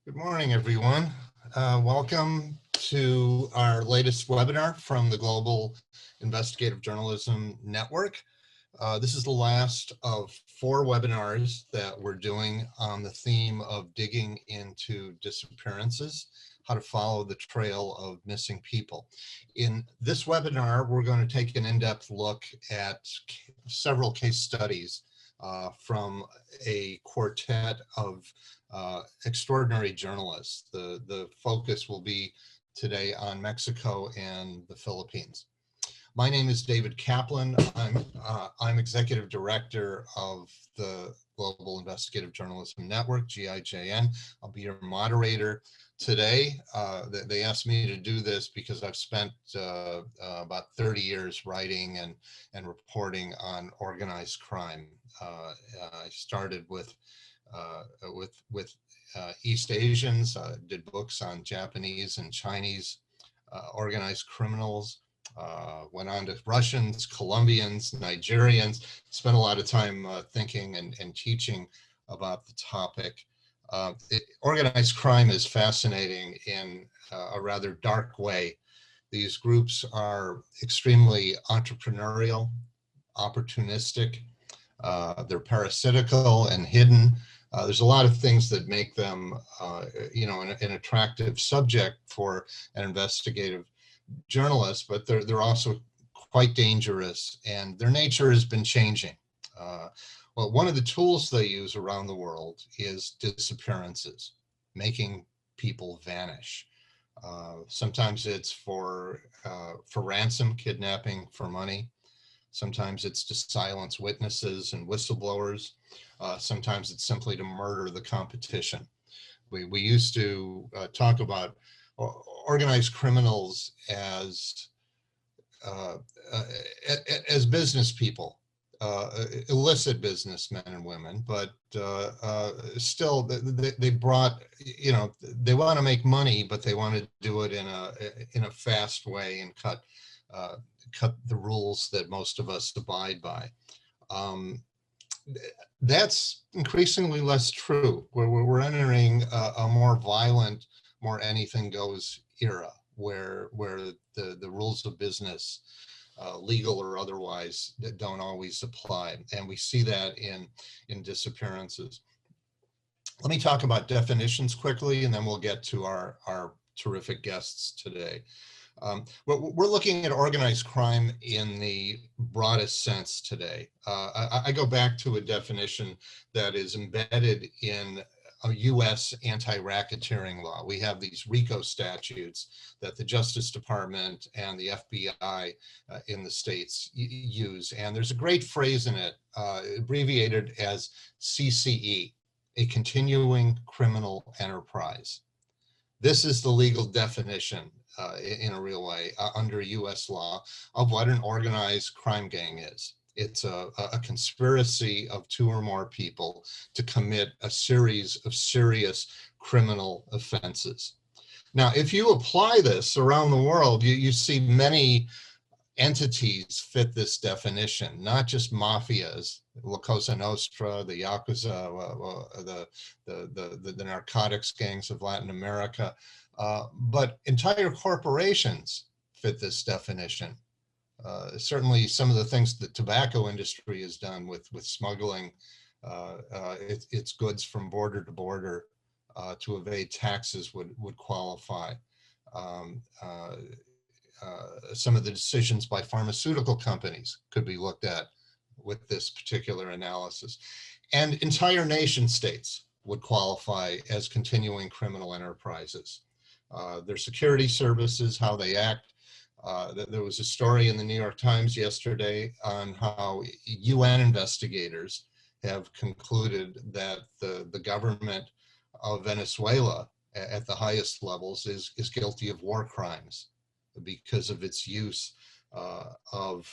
Good morning, everyone. Welcome to our latest webinar from the Global Investigative Journalism Network. This is the last of 4 webinars that we're doing on the theme of digging into disappearances, how to follow the trail of missing people. In this webinar, we're going to take an in-depth look at several case studies from a quartet of extraordinary journalists. The focus will be today on Mexico and the Philippines. My name is David Kaplan. I'm executive director of the Global Investigative Journalism Network, GIJN. I'll be your moderator today. They asked me to do this because I've spent about 30 years writing and reporting on organized crime. I started with East Asians, did books on Japanese and Chinese organized criminals, went on to Russians, Colombians, Nigerians, spent a lot of time thinking and teaching about the topic. Organized crime is fascinating in a rather dark way. These groups are extremely entrepreneurial, opportunistic, they're parasitical and hidden. There's a lot of things that make them, an attractive subject for an investigative journalist, but they're also quite dangerous, and their nature has been changing. Well, one of the tools they use around the world is disappearances, making people vanish. Sometimes it's for ransom, kidnapping for money. Sometimes it's to silence witnesses and whistleblowers. Sometimes it's simply to murder the competition. We used to talk about organized criminals as business people, illicit businessmen and women, but still they brought, they want to make money, but they want to do it in a fast way and cut the rules that most of us abide by. That's increasingly less true. We're entering a more violent, more anything goes era, where the rules of business, legal or otherwise, that don't always apply, and we see that in disappearances. Let me talk about definitions quickly, and then we'll get to our terrific guests today. We're looking at organized crime in the broadest sense today. I go back to a definition that is embedded in a U.S. anti-racketeering law. We have these RICO statutes that the Justice Department and the FBI in the states use. And there's a great phrase in it, abbreviated as CCE, a continuing criminal enterprise. This is the legal definition in a real way under U.S. law of what an organized crime gang is. It's a conspiracy of 2 or more people to commit a series of serious criminal offenses. Now, if you apply this around the world, you see many entities fit this definition, not just mafias, La Cosa Nostra, the Yakuza, the narcotics gangs of Latin America, but entire corporations fit this definition. Certainly some of the things the tobacco industry has done with smuggling its goods from border to border to evade taxes would qualify. Some of the decisions by pharmaceutical companies could be looked at with this particular analysis. And entire nation states would qualify as continuing criminal enterprises. Their security services, how they act. There was a story in the New York Times yesterday on how UN investigators have concluded that the government of Venezuela at the highest levels is guilty of war crimes because of its use of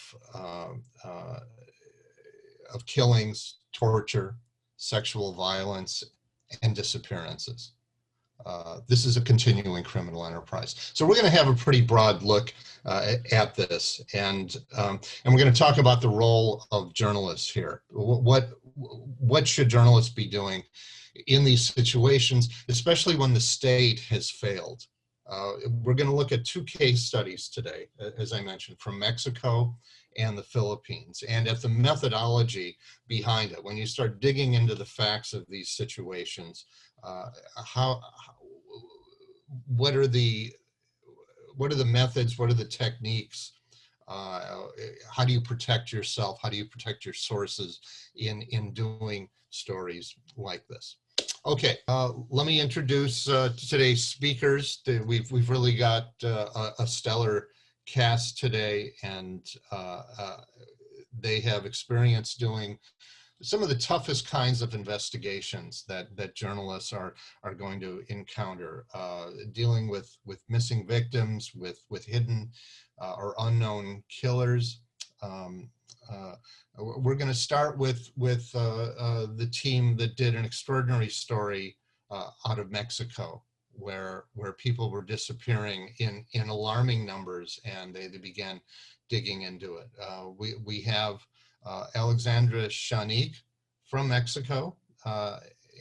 killings, torture, sexual violence, and disappearances. This is a continuing criminal enterprise. So we're going to have a pretty broad look at this, and we're going to talk about the role of journalists here. What should journalists be doing in these situations, especially when the state has failed. We're going to look at two case studies today, as I mentioned, from Mexico and the Philippines, and at the methodology behind it. When you start digging into the facts of these situations, what are the methods, what are the techniques, how do you protect yourself, how do you protect your sources in doing stories like this? Okay, let me introduce today's speakers. We've really got a stellar cast today, and they have experience doing some of the toughest kinds of investigations that journalists are going to encounter, dealing with missing victims, with hidden or unknown killers. We're going to start with the team that did an extraordinary story out of Mexico, where people were disappearing in alarming numbers, and they began digging into it. We have Alejandra Xanic from Mexico,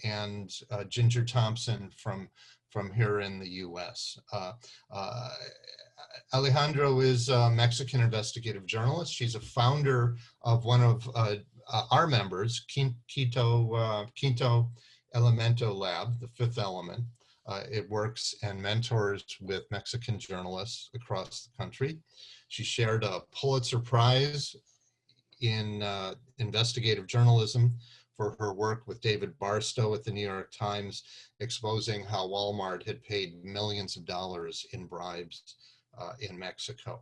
and Ginger Thompson from here in the U.S. Alejandra is a Mexican investigative journalist. She's a founder of one of our members, Quinto Elemento Lab, the Fifth Element. It works and mentors with Mexican journalists across the country. She shared a Pulitzer Prize in investigative journalism for her work with David Barstow at the New York Times, exposing how Walmart had paid millions of dollars in bribes in Mexico.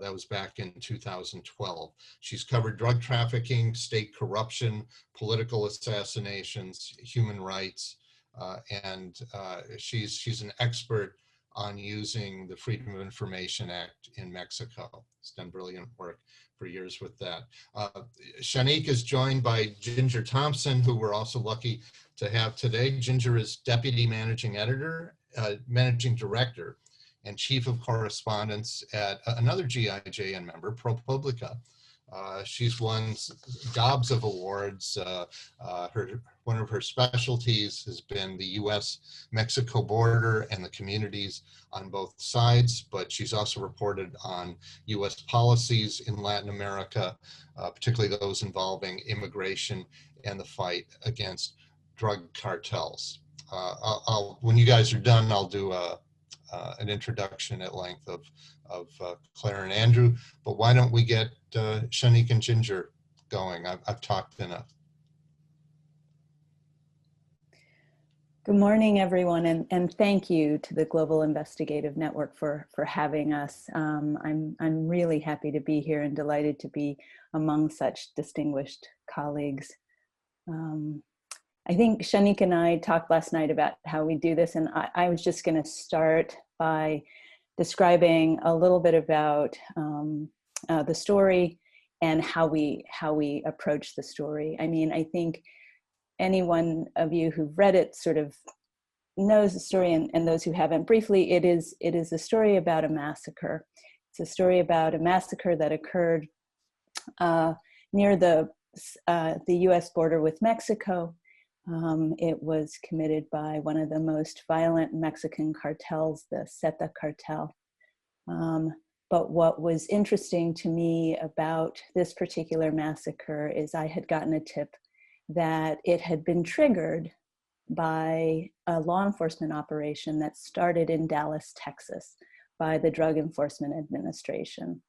That was back in 2012. She's covered drug trafficking, state corruption, political assassinations, human rights, and she's an expert on using the Freedom of Information Act in Mexico. She's done brilliant work for years with that. Xanic is joined by Ginger Thompson, who we're also lucky to have today. Ginger is Deputy Managing Director and Chief of Correspondence at another GIJN member, ProPublica. She's won gobs of awards. One of her specialties has been the US-Mexico border and the communities on both sides, but she's also reported on US policies in Latin America, particularly those involving immigration and the fight against drug cartels. When you guys are done, I'll do an introduction at length of Clare and Andrew, but why don't we get Xanic and Ginger going? I've talked enough. Good morning, everyone, and thank you to the Global Investigative Network for having us. I'm really happy to be here and delighted to be among such distinguished colleagues. I think Xanic and I talked last night about how we do this, and I was just going to start by describing a little bit about the story and how we approach the story. I mean, I think any one of you who've read it sort of knows the story, and those who haven't, briefly, it is a story about a massacre. It's a story about a massacre that occurred near the US border with Mexico. It was committed by one of the most violent Mexican cartels, the Zeta cartel. But what was interesting to me about this particular massacre is I had gotten a tip that it had been triggered by a law enforcement operation that started in Dallas, Texas, by the Drug Enforcement Administration.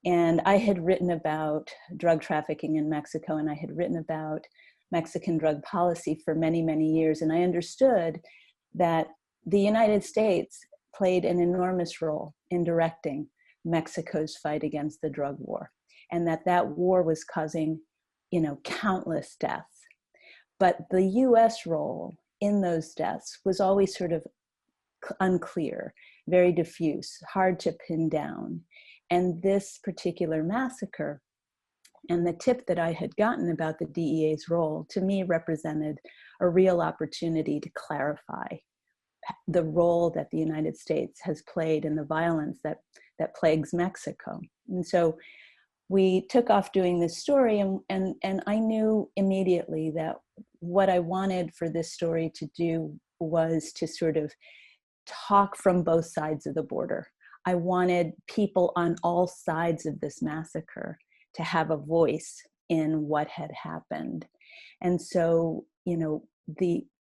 And I had written about drug trafficking in Mexico, and I had written about Mexican drug policy for many, many years. And I understood that the United States played an enormous role in directing Mexico's fight against the drug war, and that war was causing, countless deaths. But the US role in those deaths was always sort of unclear, very diffuse, hard to pin down. And this particular massacre and the tip that I had gotten about the DEA's role, to me, represented a real opportunity to clarify the role that the United States has played in the violence that plagues Mexico. And so we took off doing this story, and I knew immediately that what I wanted for this story to do was to sort of talk from both sides of the border. I wanted people on all sides of this massacre to have a voice in what had happened. And so, you know,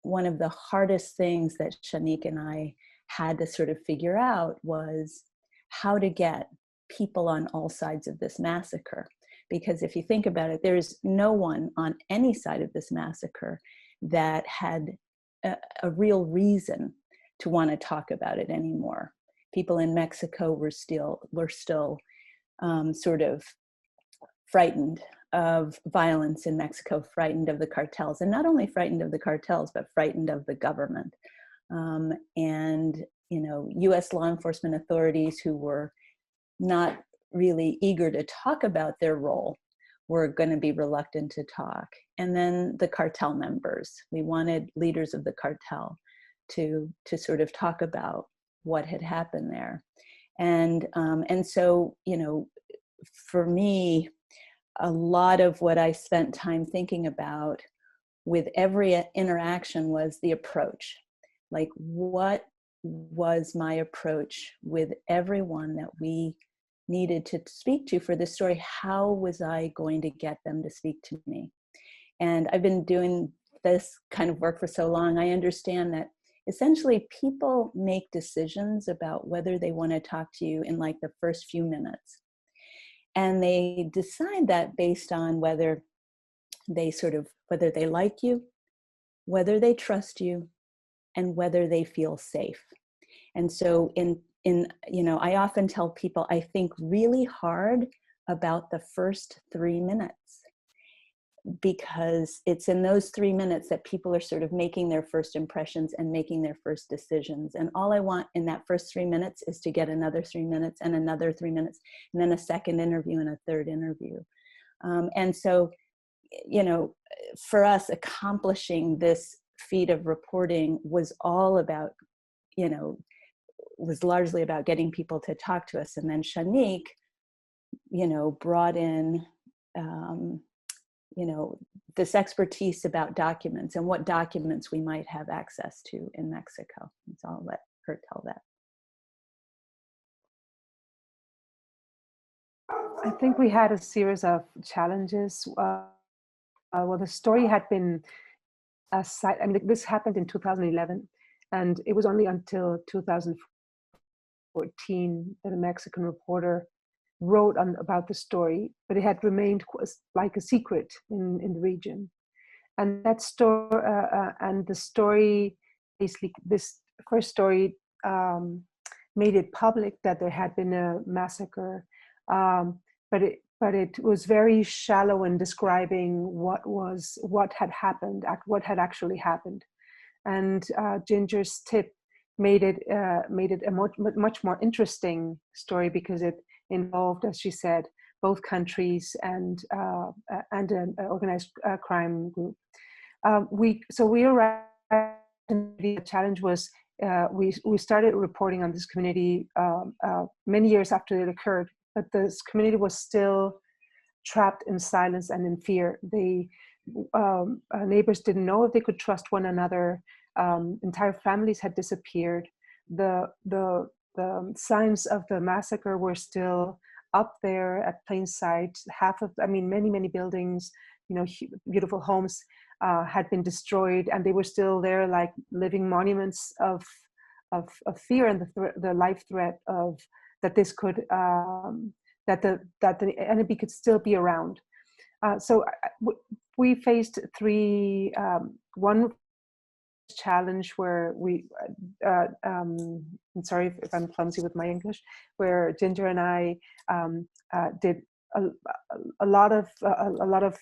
one of the hardest things that Xanic and I had to sort of figure out was how to get people on all sides of this massacre. Because if you think about it, there's no one on any side of this massacre that had a real reason to want to talk about it anymore. People in Mexico were still sort of frightened of violence in Mexico, frightened of the cartels, and not only frightened of the cartels, but frightened of the government. And, you know, US law enforcement authorities who were not really eager to talk about their role were going to be reluctant to talk. And then the cartel members, we wanted leaders of the cartel to sort of talk about what had happened there. And so, you know, for me, a lot of what I spent time thinking about with every interaction was the approach. Like, what was my approach with everyone that we needed to speak to for this story? How was I going to get them to speak to me? And I've been doing this kind of work for so long, I understand that essentially people make decisions about whether they want to talk to you in like the first few minutes. And they decide that based on whether they like you, whether they trust you, and whether they feel safe. And so you know, I often tell people, I think really hard about the first 3 minutes, because it's in those 3 minutes that people are sort of making their first impressions and making their first decisions. And all I want in that first 3 minutes is to get another 3 minutes and another 3 minutes, and then a second interview and a third interview. And so, you know, for us, accomplishing this feat of reporting was all about, you know, was largely about getting people to talk to us. And then Xanic, you know, brought in, you know, this expertise about documents and what documents we might have access to in Mexico. So I'll let her tell that. I think we had a series of challenges. Well, the story had been I mean, this happened in 2011, and it was only until 2014 that a Mexican reporter wrote about the story, but it had remained like a secret in the region. And that story, and the story, basically, this first story made it public that there had been a massacre, but it was very shallow in describing what had happened, what had actually happened. And Ginger's tip made it a much more interesting story, because it involved, as she said, both countries and an organized crime group. We arrived. The challenge was we started reporting on this community many years after it occurred, but this community was still trapped in silence and in fear. Neighbors didn't know if they could trust one another. Entire families had disappeared. The signs of the massacre were still up there at plain sight. Many buildings, you know, beautiful homes had been destroyed, and they were still there, like living monuments of fear and the life threat of that this could that the enemy could still be around. So we faced one challenge where I'm sorry if I'm clumsy with my English, where Ginger and I did a lot of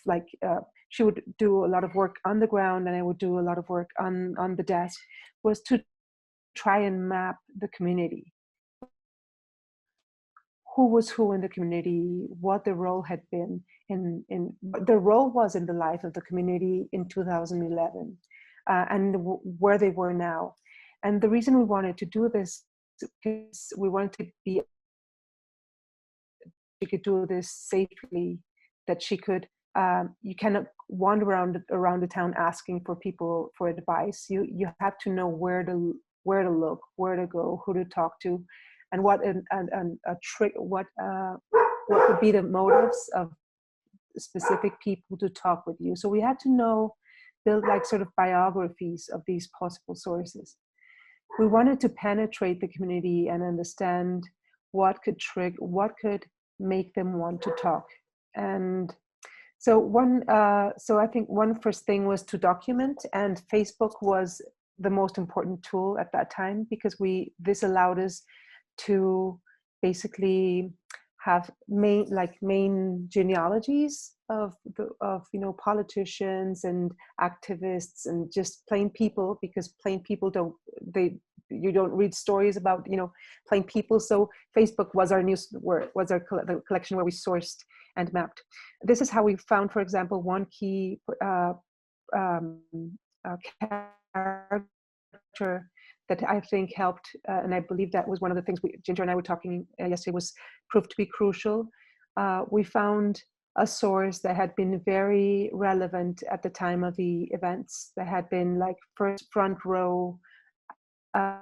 like she would do a lot of work on the ground, and I would do a lot of work on the desk, was to try and map the community. Who was who in the community, what the role had been in the role was in the life of the community in 2011, and where they were now. And the reason we wanted to do this is we wanted to she could do this safely, that she could, wander around the town asking for people for advice. You have to know where to look, where to go, who to talk to, and what would be the motives of specific people to talk with you. So we had to build like sort of biographies of these possible sources. We wanted to penetrate the community and understand what could make them want to talk. And so I think one first thing was to document, and Facebook was the most important tool at that time, because this allowed us to basically have main genealogies of politicians and activists and just plain people, because plain people you don't read stories about plain people. So Facebook was our the collection where we sourced and mapped. This is how we found, for example, one key character that I think helped, and I believe that was one of the things Ginger and I were talking yesterday, was proved to be crucial. We found a source that had been very relevant at the time of the events, that had been like front row of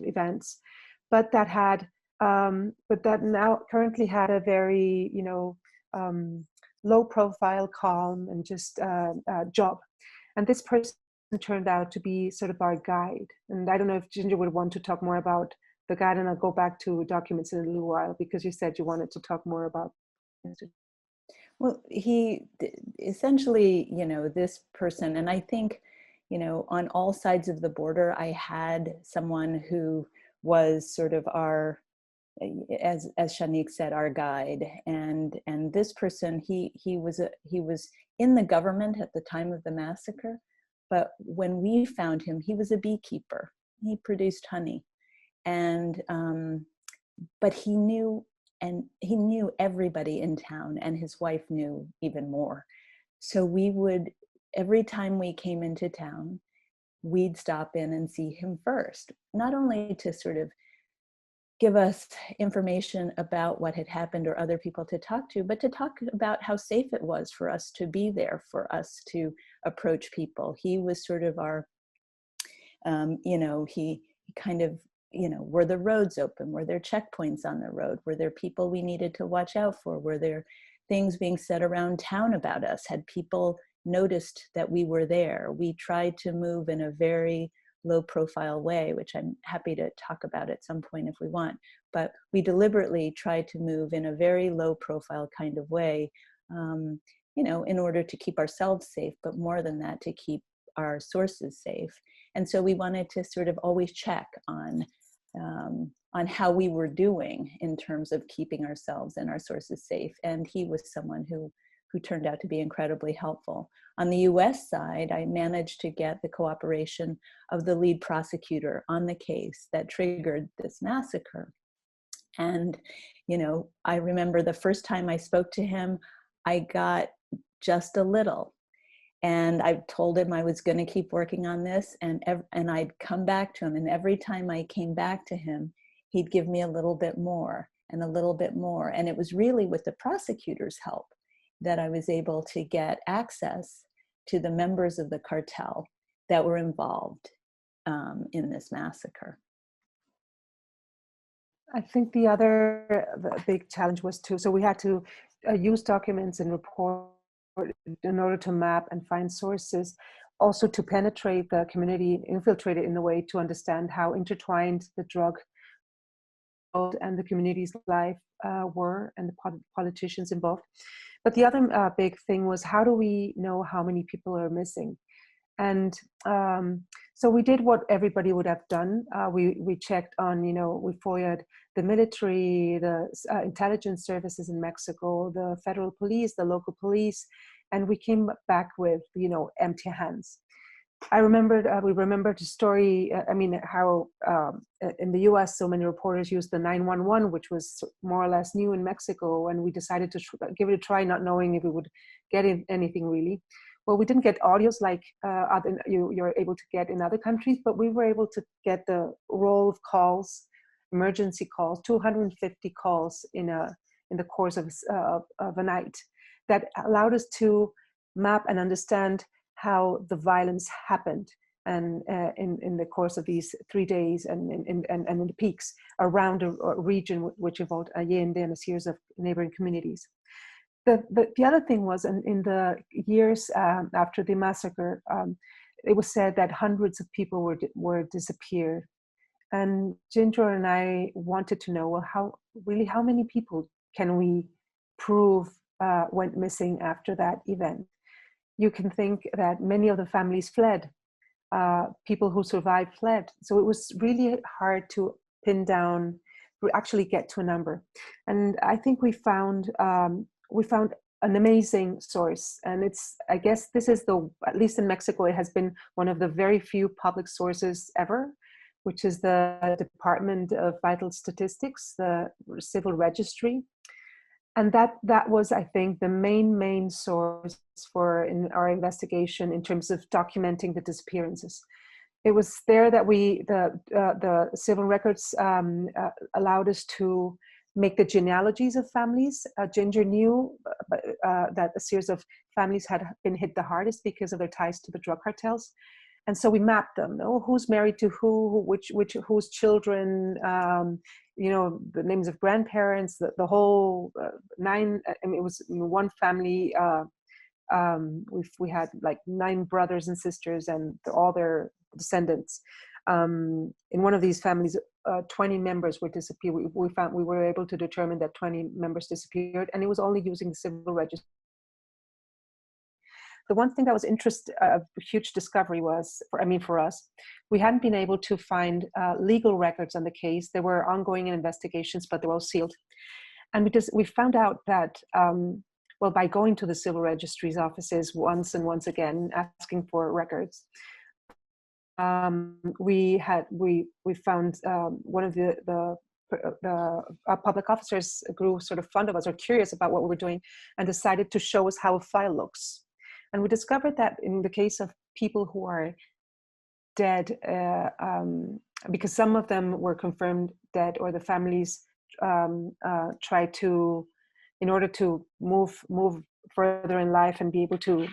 events, but that now currently had a very low profile, calm, and just job. And this person turned out to be sort of our guide. And I don't know if Ginger would want to talk more about the guide, and I'll go back to documents in a little while, because you said you wanted to talk more about it. Well, he essentially, this person, and I think, on all sides of the border, I had someone who was sort of our, as Xanic said, our guide. And this person, he was in the government at the time of the massacre, but when we found him, he was a beekeeper. He produced honey, and but he knew everybody in town, and his wife knew even more. So we would, every time we came into town, we'd stop in and see him first, not only to sort of give us information about what had happened or other people to talk to, but to talk about how safe it was for us to be there, for us to approach people. He was sort of our, he kind of, were the roads open? Were there checkpoints on the road? Were there people we needed to watch out for? Were there things being said around town about us? Had people noticed that we were there? We tried to move in a very low profile way, which I'm happy to talk about at some point if we want, but we deliberately tried to move in a very low profile kind of way, in order to keep ourselves safe, but more than that, to keep our sources safe. And so we wanted to sort of always check on how we were doing in terms of keeping ourselves and our sources safe. And he was someone who turned out to be incredibly helpful. On the US side, I managed to get the cooperation of the lead prosecutor on the case that triggered this massacre. And, I remember the first time I spoke to him, I got just a little. And I told him I was going to keep working on this, and I'd come back to him. And every time I came back to him, he'd give me a little bit more and a little bit more. And it was really with the prosecutor's help that I was able to get access to the members of the cartel that were involved in this massacre. I think the big challenge was so we had to use documents and report in order to map and find sources, also to penetrate the community, infiltrate it in a way to understand how intertwined the drug and the community's life were, and the politicians involved. But the other big thing was, how do we know how many people are missing? And so we did what everybody would have done. We checked on, we FOIA'd the military, the intelligence services in Mexico, the federal police, the local police, and we came back with, empty hands. We remembered the story, how in the US, so many reporters used the 911, which was more or less new in Mexico, and we decided to give it a try, not knowing if we would get anything really. Well, we didn't get audios like you're able to get in other countries, but we were able to get the roll of calls, emergency calls, 250 calls in the course of a night. that allowed us to map and understand how the violence happened, and in the course of these 3 days, and in the peaks around a region which involved Allende and a series of neighboring communities. The other thing was, in the years after the massacre, it was said that hundreds of people were disappeared. And Ginger and I wanted to know, well, how many people can we prove went missing after that event? You can think that many of the families fled. People who survived fled. So it was really hard to pin down, actually get to a number. And I think we found an amazing source. And I guess this is at least in Mexico, it has been one of the very few public sources ever, which is the Department of Vital Statistics, the Civil Registry. And that was, I think, the main source in our investigation in terms of documenting the disappearances. It was there that the civil records allowed us to make the genealogies of families. Ginger knew that a series of families had been hit the hardest because of their ties to the drug cartels. And so we mapped them, who's married to whose children, the names of grandparents, the whole 9, I mean, it was one family, we had like 9 brothers and sisters and all their descendants. In one of these families, 20 members were disappeared. We were able to determine that 20 members disappeared, and it was only using the civil register. The one thing that was a huge discovery was, for us, we hadn't been able to find legal records on the case. There were ongoing investigations, but they were all sealed. And we found out that, by going to the civil registry's offices once and once again, asking for records, we found one of the public officers grew sort of fond of us or curious about what we were doing, and decided to show us how a file looks. And we discovered that in the case of people who are dead, because some of them were confirmed dead, or the families tried to, in order to move further in life and be able to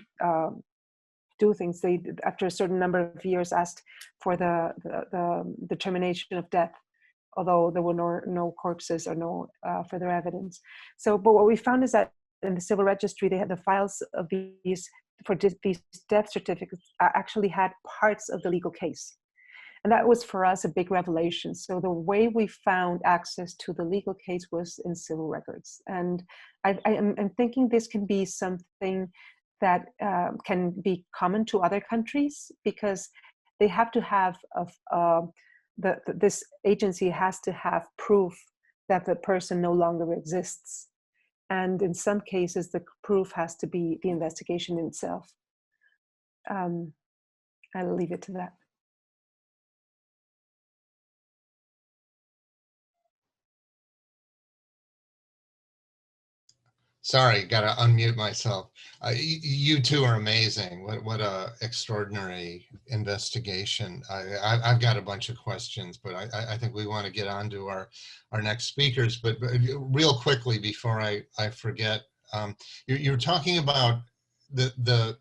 do things, they, after a certain number of years, asked for the determination of death, although there were no corpses or no further evidence. But what we found is that in the civil registry, they had the files of these death certificates actually had parts of the legal case. And that was for us a big revelation. So the way we found access to the legal case was in civil records. And I'm thinking this can be something that can be common to other countries, because they have to have, this agency has to have proof that the person no longer exists. And in some cases, the proof has to be the investigation in itself. I'll leave it to that. Sorry, got to unmute myself. You two are amazing. What a extraordinary investigation. I've got a bunch of questions, but I think we want to get on to our next speakers. But real quickly, before I forget, you're talking about the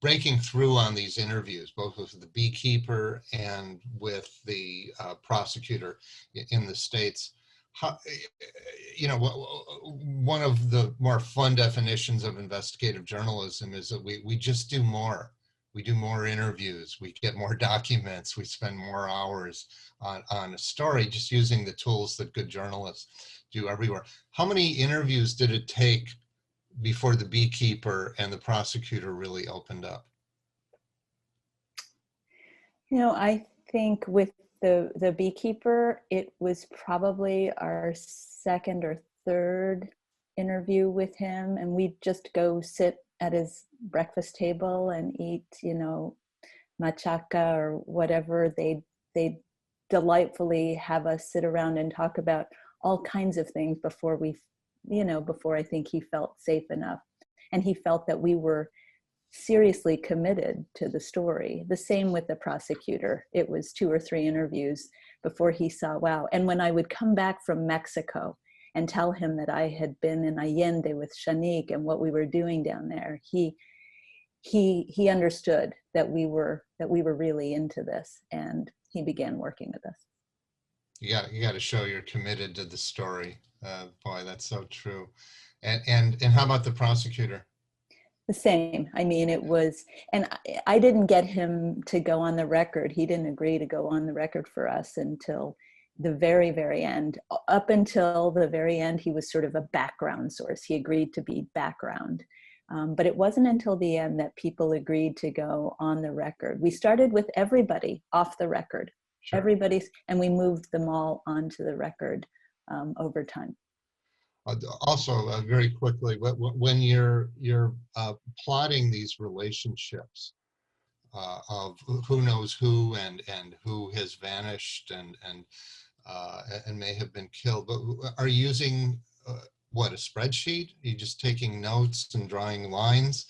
breaking through on these interviews, both with the beekeeper and with the prosecutor in the States. One of the more fun definitions of investigative journalism is that we just do more. We do more interviews, we get more documents, we spend more hours on a story, just using the tools that good journalists do everywhere. How many interviews did it take before the beekeeper and the prosecutor really opened up? I think with the beekeeper, it was probably our second or third interview with him, and we'd just go sit at his breakfast table and eat, machaca or whatever. They'd delightfully have us sit around and talk about all kinds of things before before I think he felt safe enough, and he felt that we were seriously committed to the story. The same with the prosecutor. It was 2 or 3 interviews before he saw, wow. And when I would come back from Mexico and tell him that I had been in Allende with Xanic and what we were doing down there, he understood that we were really into this, and he began working with us. You got to show you're committed to the story. Boy, that's so true. And how about the prosecutor? The same. I mean, it was, and I didn't get him to go on the record. He didn't agree to go on the record for us until the very, very end. Up until the very end, he was sort of a background source. He agreed to be background. But it wasn't until the end that people agreed to go on the record. We started with everybody off the record. Sure. Everybody's, and we moved them all onto the record over time. Also, very quickly, when you're plotting these relationships of who knows who and who has vanished and may have been killed, but are you using what, a spreadsheet? Are you just taking notes and drawing lines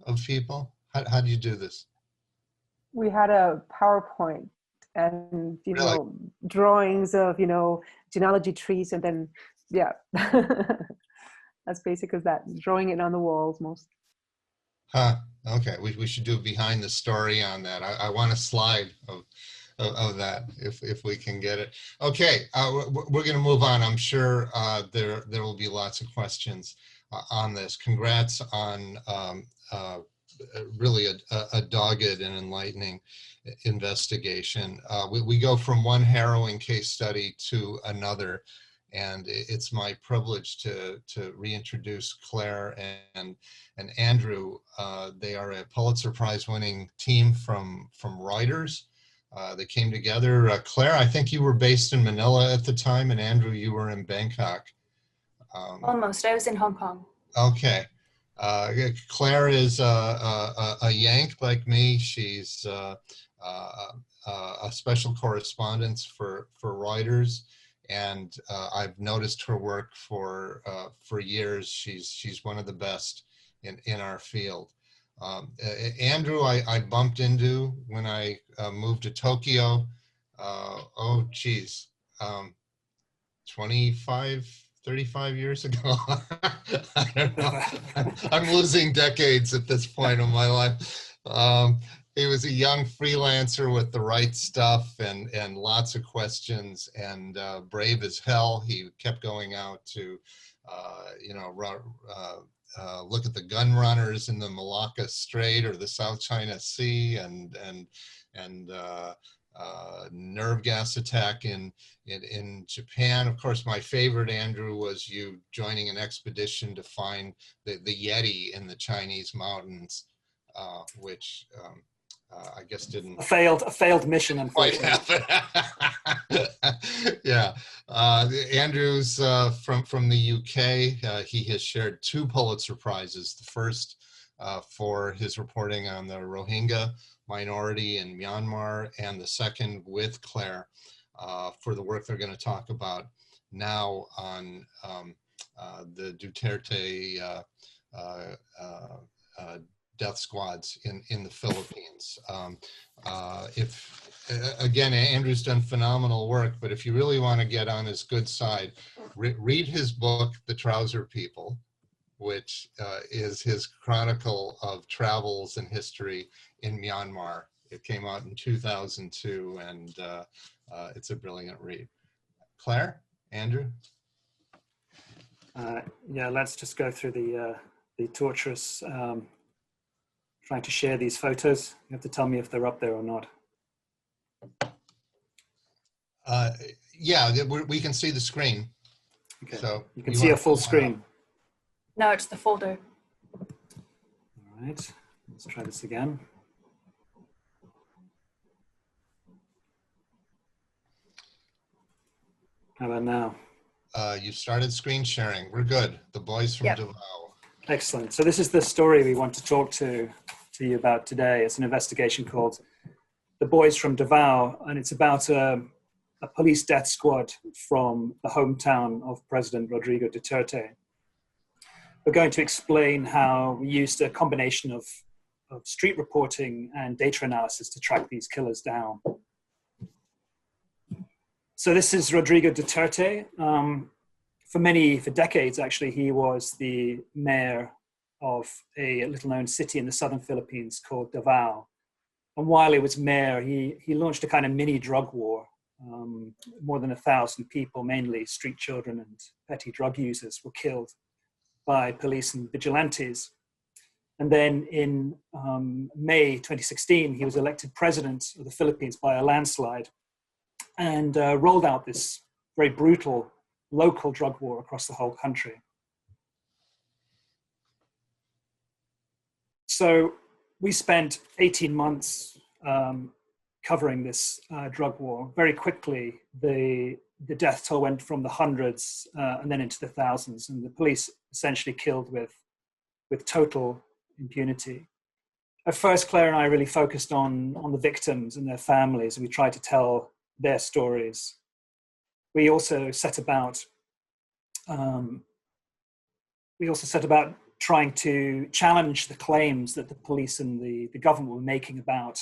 of people? How do you do this? We had a PowerPoint and know drawings of genealogy trees, and then as basic as that, drawing it on the walls most. Okay, we should do behind the story on that. I want a slide of that if we can get it. Okay, we're going to move on. I'm sure there will be lots of questions on this. Congrats on really a dogged and enlightening investigation. We go from one harrowing case study to another, and it's my privilege to reintroduce Clare and Andrew. They are a Pulitzer Prize winning team from Reuters. They came together. Clare, I think you were based in Manila at the time, and Andrew, you were in Bangkok. Almost. I was in Hong Kong. Okay. Clare is a Yank like me. She's a special correspondent for Reuters, and I've noticed her work for years. She's one of the best in our field. Andrew, I bumped into when I moved to Tokyo. 35 years ago. I don't know. I'm losing decades at this point in my life. He was a young freelancer with the right stuff and lots of questions, and brave as hell. He kept going out to, look at the gun runners in the Malacca Strait or the South China Sea, and nerve gas attack in Japan. Of course, my favorite, Andrew, was you joining an expedition to find the Yeti in the Chinese mountains, which I guess didn't a failed mission, unfortunately. Yeah, Andrew's from the UK. He has shared 2 Pulitzer Prizes. The first for his reporting on the Rohingya minority in Myanmar, and the second with Clare for the work they're going to talk about now on the Duterte death squads in the Philippines. Again, Andrew's done phenomenal work, but if you really want to get on his good side, read his book, The Trouser People, which is his chronicle of travels and history in Myanmar. It came out in 2002, and it's a brilliant read. Clare, Andrew? Yeah, let's just go through the torturous trying to share these photos. You have to tell me if they're up there or not. Yeah, we can see the screen. Okay, so you can see a full screen. No, it's the folder. All right, let's try this again. How about now? You started screen sharing. We're good. The boys from Davao. Excellent. So this is the story we want to talk to you about today. It's an investigation called The Boys from Davao, and it's about a police death squad from the hometown of President Rodrigo Duterte. We're going to explain how we used a combination of street reporting and data analysis to track these killers down. So this is Rodrigo Duterte. for decades, actually, he was the mayor of a little-known city in the southern Philippines called Davao. And while he was mayor, he launched a kind of mini drug war. More than 1,000 people, mainly street children and petty drug users, were killed by police and vigilantes. And then in May 2016, he was elected president of the Philippines by a landslide and rolled out this very brutal local drug war across the whole country. So we spent 18 months covering this drug war. Very quickly, the death toll went from the hundreds and then into the thousands, and the police essentially killed with total impunity. At first, Claire and I really focused on the victims and their families, and we tried to tell their stories. We also set about trying to challenge the claims that the police and the government were making about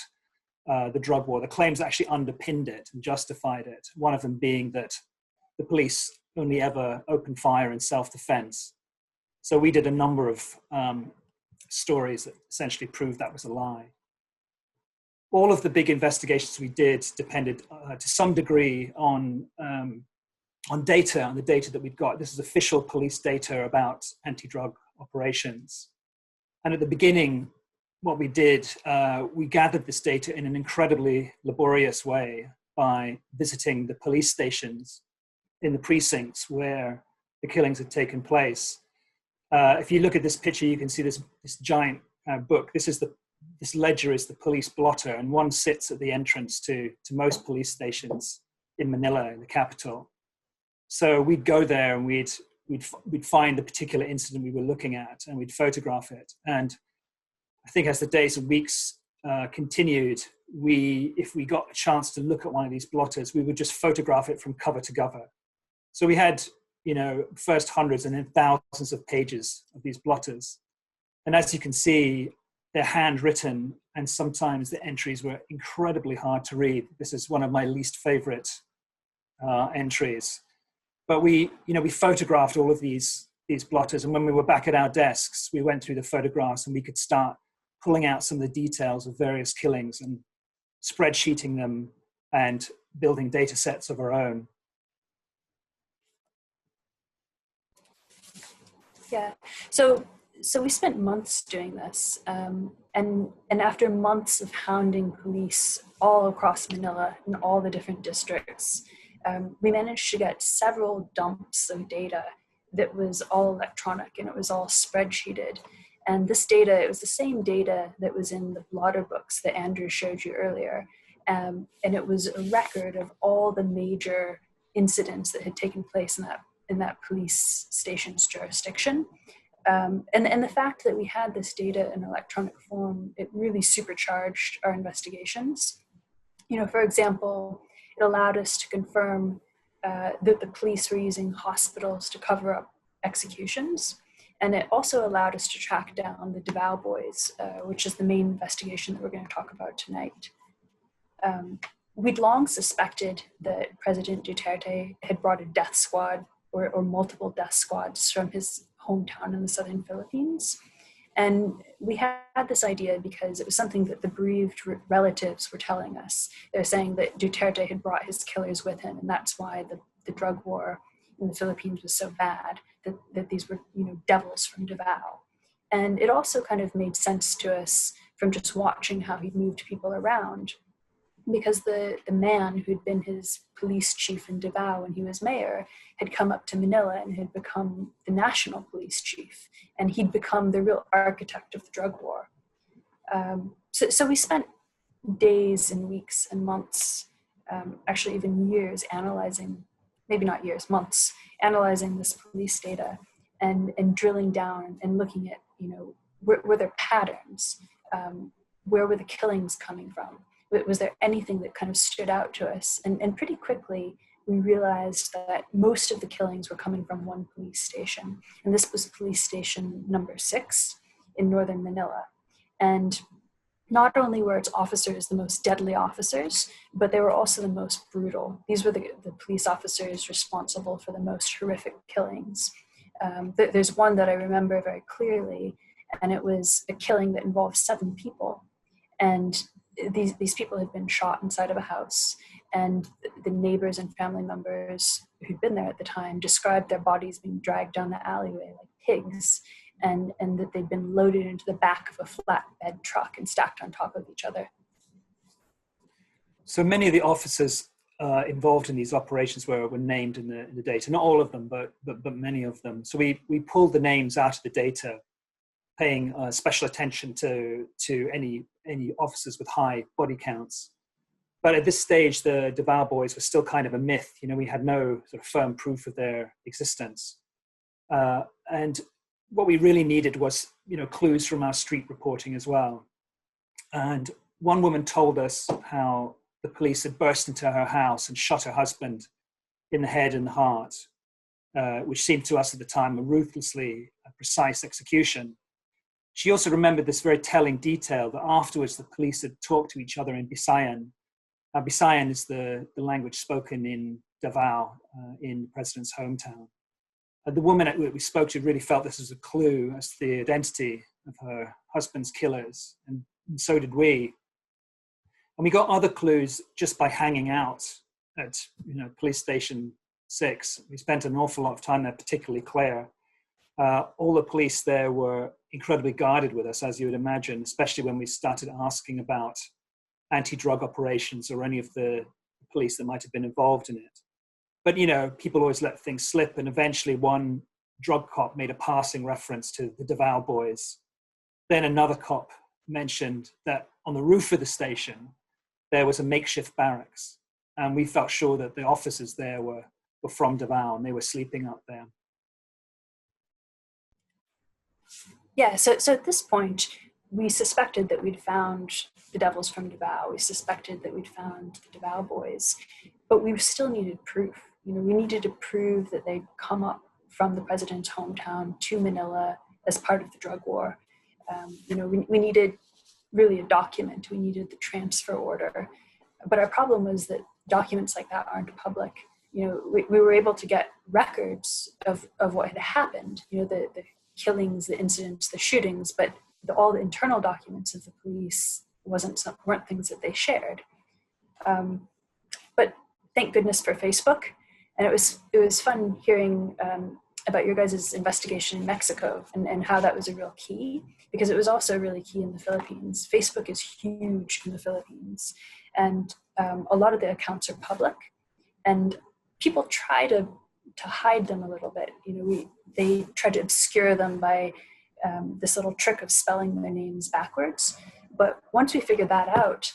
the drug war, the claims that actually underpinned it and justified it. One of them being that the police only ever opened fire in self-defense. So we did a number of stories that essentially proved that was a lie. All of the big investigations we did depended to some degree on data, on the data that we'd got. This is official police data about anti-drug operations. And at the beginning, what we did, we gathered this data in an incredibly laborious way by visiting the police stations in the precincts where the killings had taken place. If you look at this picture, you can see this giant book. This ledger is the police blotter, and one sits at the entrance to most police stations in Manila, in the capital. So we'd go there and we'd find the particular incident we were looking at, and we'd photograph it. And I think as the days and weeks continued, if we got a chance to look at one of these blotters, we would just photograph it from cover to cover. So we had, first hundreds and then thousands of pages of these blotters. And as you can see, they're handwritten, and sometimes the entries were incredibly hard to read. This is one of my least favorite entries. But we photographed all of these blotters, and when we were back at our desks, we went through the photographs and we could start pulling out some of the details of various killings and spreadsheeting them and building data sets of our own. Yeah, so we spent months doing this, and after months of hounding police all across Manila in all the different districts, we managed to get several dumps of data that was all electronic and it was all spreadsheeted. And this data, it was the same data that was in the blotter books that Andrew showed you earlier. And it was a record of all the major incidents that had taken place in that police station's jurisdiction. And the fact that we had this data in electronic form, it really supercharged our investigations. For example, it allowed us to confirm that the police were using hospitals to cover up executions. And it also allowed us to track down the Davao boys, which is the main investigation that we're going to talk about tonight. We'd long suspected that President Duterte had brought a death squad or multiple death squads from his hometown in the southern Philippines. And we had this idea because it was something that the bereaved relatives were telling us. They're saying that Duterte had brought his killers with him, and that's why the drug war in the Philippines was so bad, that these were devils from Davao. And it also kind of made sense to us from just watching how he moved people around, because the man who'd been his police chief in Davao when he was mayor had come up to Manila and had become the national police chief, and he'd become the real architect of the drug war. So we spent days and weeks and months, actually even years, analyzing, maybe not years, months, analyzing this police data and drilling down and looking at, were there patterns? Where were the killings coming from? Was there anything that kind of stood out to us? And pretty quickly, we realized that most of the killings were coming from one police station. And this was police station number 6 in northern Manila. And not only were its officers the most deadly officers, but they were also the most brutal. These were the police officers responsible for the most horrific killings. There's one that I remember very clearly, and it was a killing that involved 7 people. And these people had been shot inside of a house, and the neighbors and family members who'd been there at the time described their bodies being dragged down the alleyway like pigs, and that they'd been loaded into the back of a flatbed truck and stacked on top of each other. So many of the officers involved in these operations were named in the data. Not all of them, but many of them. So we pulled the names out of the data, paying special attention to any officers with high body counts. But at this stage, the Davao boys were still kind of a myth. You know, we had no sort of firm proof of their existence. And what we really needed was, you know, clues from our street reporting as well. And one woman told us how the police had burst into her house and shot her husband in the head and the heart, which seemed to us at the time a ruthlessly precise execution. She also remembered this very telling detail that afterwards the police had talked to each other in Bisayan. Bisayan is the language spoken in Davao, in the president's hometown. The woman that we spoke to really felt this as a clue as to the identity of her husband's killers, and so did we. And we got other clues just by hanging out at, you know, police station 6. We spent an awful lot of time there, particularly Clare. All the police there were incredibly guarded with us, as you would imagine, especially when we started asking about anti-drug operations or any of the police that might have been involved in it. But, you know, people always let things slip, and eventually one drug cop made a passing reference to the Davao boys. Then another cop mentioned that on the roof of the station, there was a makeshift barracks. And we felt sure that the officers there were from Davao, and they were sleeping up there. Yeah, so at this point, we suspected that we'd found the devils from Davao. We suspected that we'd found the Davao boys, but we still needed proof. You know, we needed to prove that they'd come up from the president's hometown to Manila as part of the drug war. You know, we needed really a document. We needed the transfer order. But our problem was that documents like that aren't public. You know, we were able to get records of what had happened, you know, the killings, the incidents, the shootings, but all the internal documents of the police weren't things that they shared. But thank goodness for Facebook. And it was fun hearing about your guys' investigation in Mexico and how that was a real key, because it was also really key in the Philippines. Facebook is huge in the Philippines, and a lot of the accounts are public, and people try to hide them a little bit. You know, they try to obscure them by this little trick of spelling their names backwards. But once we figured that out,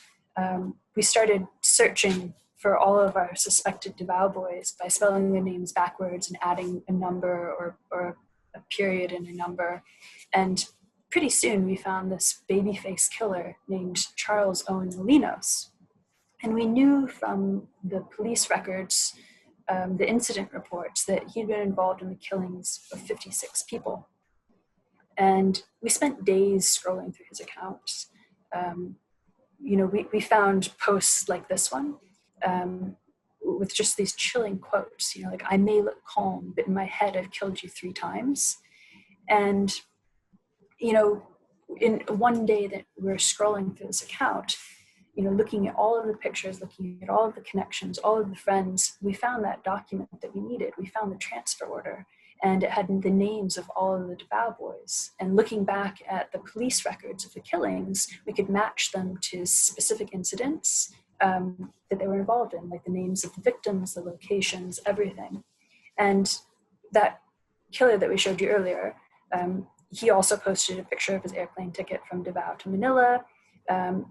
we started searching for all of our suspected Davao boys by spelling their names backwards and adding a number or a period in a number. And pretty soon we found this babyface killer named Charles Owen Molinos. And we knew from the police records, the incident reports, that he'd been involved in the killings of 56 people. And we spent days scrolling through his accounts. You know, we found posts like this one, with just these chilling quotes, you know, like, "I may look calm, but in my head I've killed you 3 times. And, you know, in one day that we're scrolling through this account, you know, looking at all of the pictures, looking at all of the connections, all of the friends, we found that document that we needed. We found the transfer order, and it had the names of all of the Davao boys. And looking back at the police records of the killings, we could match them to specific incidents that they were involved in, like the names of the victims, the locations, everything. And that killer that we showed you earlier, he also posted a picture of his airplane ticket from Davao to Manila.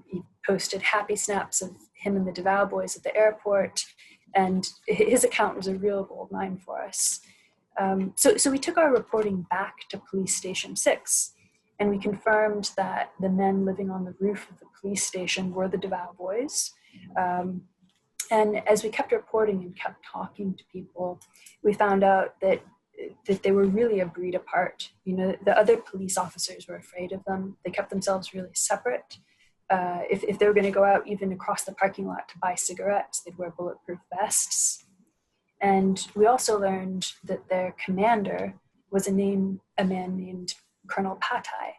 He posted happy snaps of him and the Davao boys at the airport, and his account was a real gold mine for us. So we took our reporting back to Police Station 6, and we confirmed that the men living on the roof of the police station were the Davao boys. And as we kept reporting and kept talking to people, we found out that they were really a breed apart. You know, the other police officers were afraid of them. They kept themselves really separate. if they were going to go out even across the parking lot to buy cigarettes, they'd wear bulletproof vests. And we also learned that their commander was a man named Colonel Patai.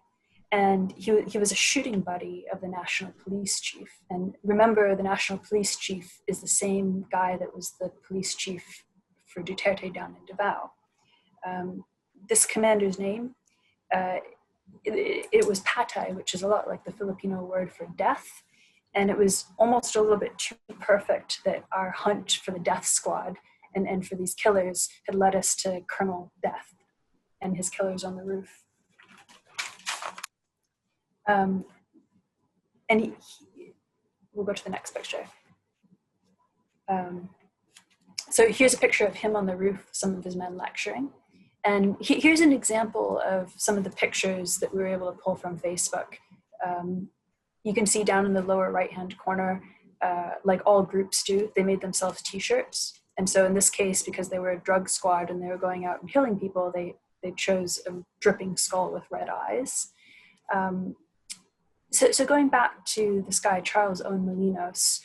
And he was a shooting buddy of the National Police Chief. And remember, the National Police Chief is the same guy that was the police chief for Duterte down in Davao. This commander's name, it was Patay, which is a lot like the Filipino word for death. And it was almost a little bit too perfect that our hunt for the death squad and for these killers had led us to Colonel Death and his killers on the roof. And we'll go to the next picture. So here's a picture of him on the roof, some of his men lecturing. And here's an example of some of the pictures that we were able to pull from Facebook. You can see down in the lower right-hand corner, like all groups do, they made themselves t-shirts. And so in this case, because they were a drug squad and they were going out and killing people, they chose a dripping skull with red eyes. So going back to this guy, Charles Owen Molinos,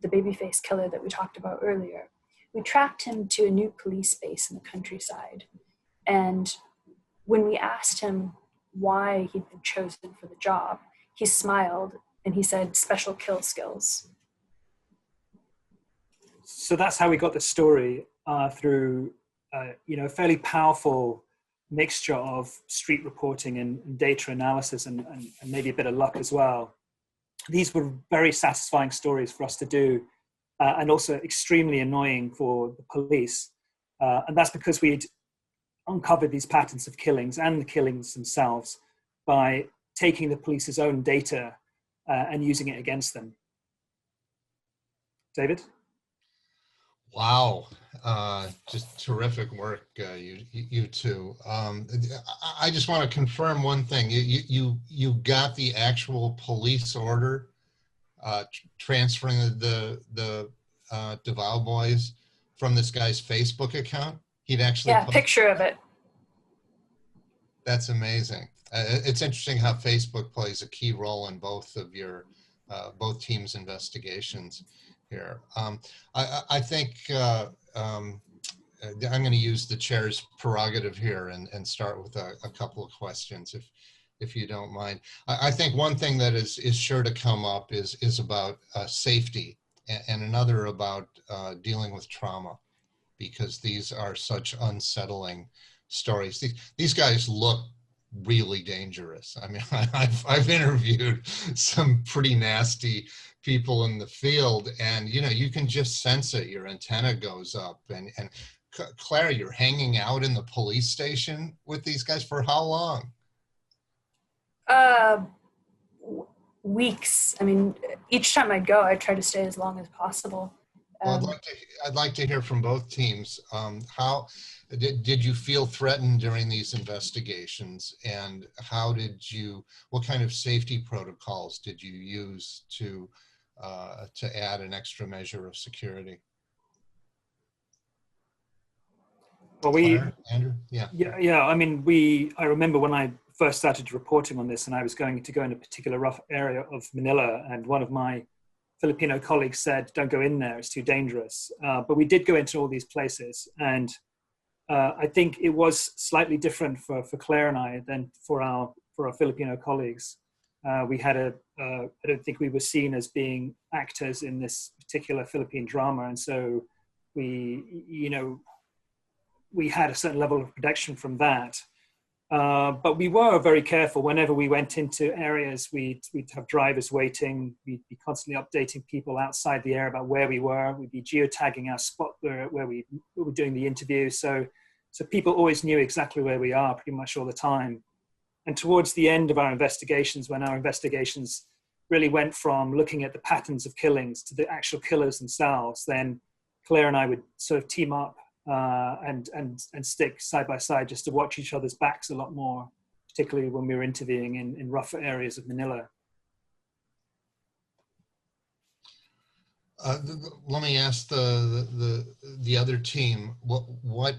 the babyface killer that we talked about earlier, we tracked him to a new police base in the countryside. And when we asked him why he'd been chosen for the job, he smiled and he said, special kill skills. So that's how we got the story through, a fairly powerful mixture of street reporting and data analysis and maybe a bit of luck as well. These were very satisfying stories for us to do and also extremely annoying for the police. And that's because we'd uncovered these patterns of killings and the killings themselves by taking the police's own data and using it against them. David? Wow, just terrific work, you two. I just want to confirm one thing. You got the actual police order transferring the Davao boys from this guy's Facebook account? He'd actually picture of it. That's amazing. It's interesting how Facebook plays a key role in both of your both teams' investigations here. I think I'm going to use the chair's prerogative here and start with a couple of questions, if you don't mind. I think one thing that is sure to come up is about safety, and another about dealing with trauma, because these are such unsettling stories. These guys look really dangerous. I mean, I've interviewed some pretty nasty people in the field, and you can just sense it. Your antenna goes up. And Clare, you're hanging out in the police station with these guys for how long? Weeks. I mean, each time I'd go, I'd try to stay as long as possible. Well, I'd like to hear from both teams. How did you feel threatened during these investigations, and what kind of safety protocols did you use to add an extra measure of security? Well, Clare, Andrew? Yeah. I mean, I remember when I first started reporting on this, and I was going to go in a particular rough area of Manila, and one of my Filipino colleagues said, "Don't go in there; it's too dangerous." But we did go into all these places, and I think it was slightly different for Clare and I than for our Filipino colleagues. We had I don't think we were seen as being actors in this particular Philippine drama, and so we had a certain level of protection from that. But we were very careful. Whenever we went into areas, we'd have drivers waiting. We'd be constantly updating people outside the area about where we were. We'd be geotagging our spot where we were doing the interview. So people always knew exactly where we are pretty much all the time. And towards the end of our investigations, when our investigations really went from looking at the patterns of killings to the actual killers themselves, then Clare and I would sort of team up and stick side by side just to watch each other's backs a lot more, particularly when we were interviewing in rougher areas of Manila. Let me ask the other team what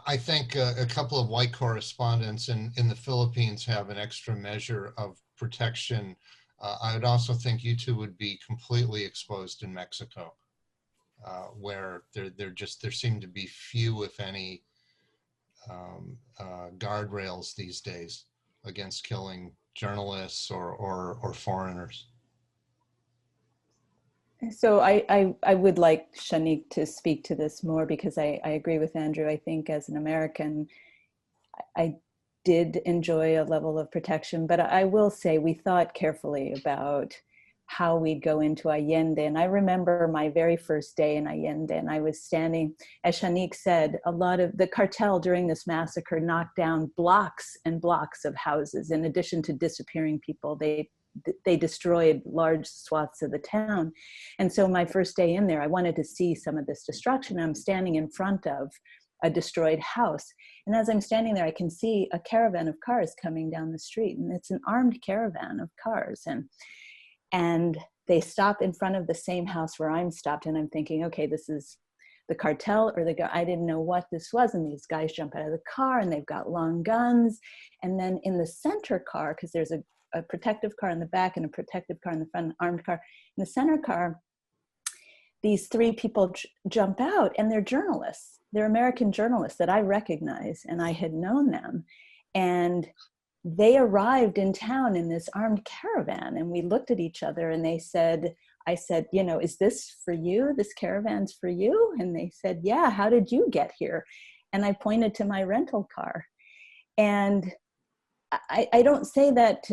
I think a couple of white correspondents in the Philippines have an extra measure of protection, I would also think you two would be completely exposed in Mexico, where there seem to be few, if any, guardrails these days against killing journalists or foreigners. So I would like Xanic to speak to this more, because I agree with Andrew. I think as an American, I did enjoy a level of protection, but I will say we thought carefully about how we'd go into Allende. And I remember my very first day in Allende, and I was standing, as Xanic said, a lot of the cartel during this massacre knocked down blocks and blocks of houses. In addition to disappearing people, they destroyed large swaths of the town. And so my first day in there, I wanted to see some of this destruction. I'm standing in front of a destroyed house. And as I'm standing there, I can see a caravan of cars coming down the street, and it's an armed caravan of cars. And they stop in front of the same house where I'm stopped. And I'm thinking, okay, this is the cartel or the guy. I didn't know what this was. And these guys jump out of the car and they've got long guns. And then in the center car, because there's a protective car in the back and a protective car in the front, an armed car. In the center car, these three people jump out, and they're journalists. They're American journalists that I recognize, and I had known them. And they arrived in town in this armed caravan, and we looked at each other, and I said, you know, is this for you? This caravan's for you? And they said, yeah, how did you get here? And I pointed to my rental car. And I don't say that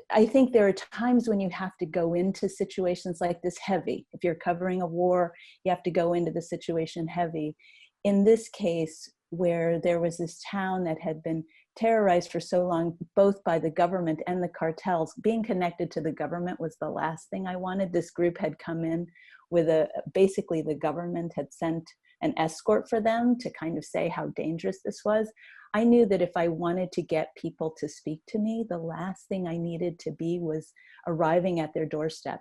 I think there are times when you have to go into situations like this heavy. If you're covering a war, you have to go into the situation heavy. In this case, where there was this town that had been terrorized for so long, both by the government and the cartels, being connected to the government was the last thing I wanted. This group had come in with basically the government had sent an escort for them to kind of say how dangerous this was. I knew that if I wanted to get people to speak to me, the last thing I needed to be was arriving at their doorstep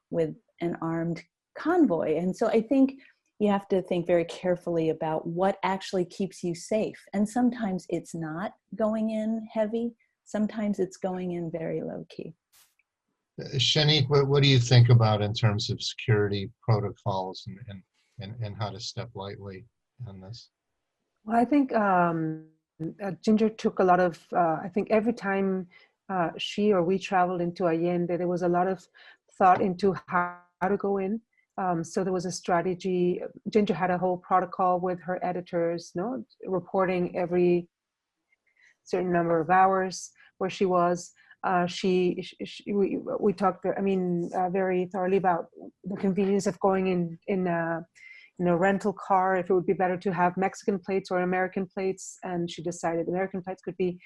with an armed convoy. And so I think you have to think very carefully about what actually keeps you safe. And sometimes it's not going in heavy. Sometimes it's going in very low key. Xanic, what do you think about in terms of security protocols and how to step lightly on this? Well, I think Ginger took a lot of, I think every time she or we traveled into Allende, there was a lot of thought into how to go in. So there was a strategy. Ginger had a whole protocol with her editors, reporting every certain number of hours where she was. We talked, very thoroughly about the convenience of going in a rental car, if it would be better to have Mexican plates or American plates, and she decided American plates could be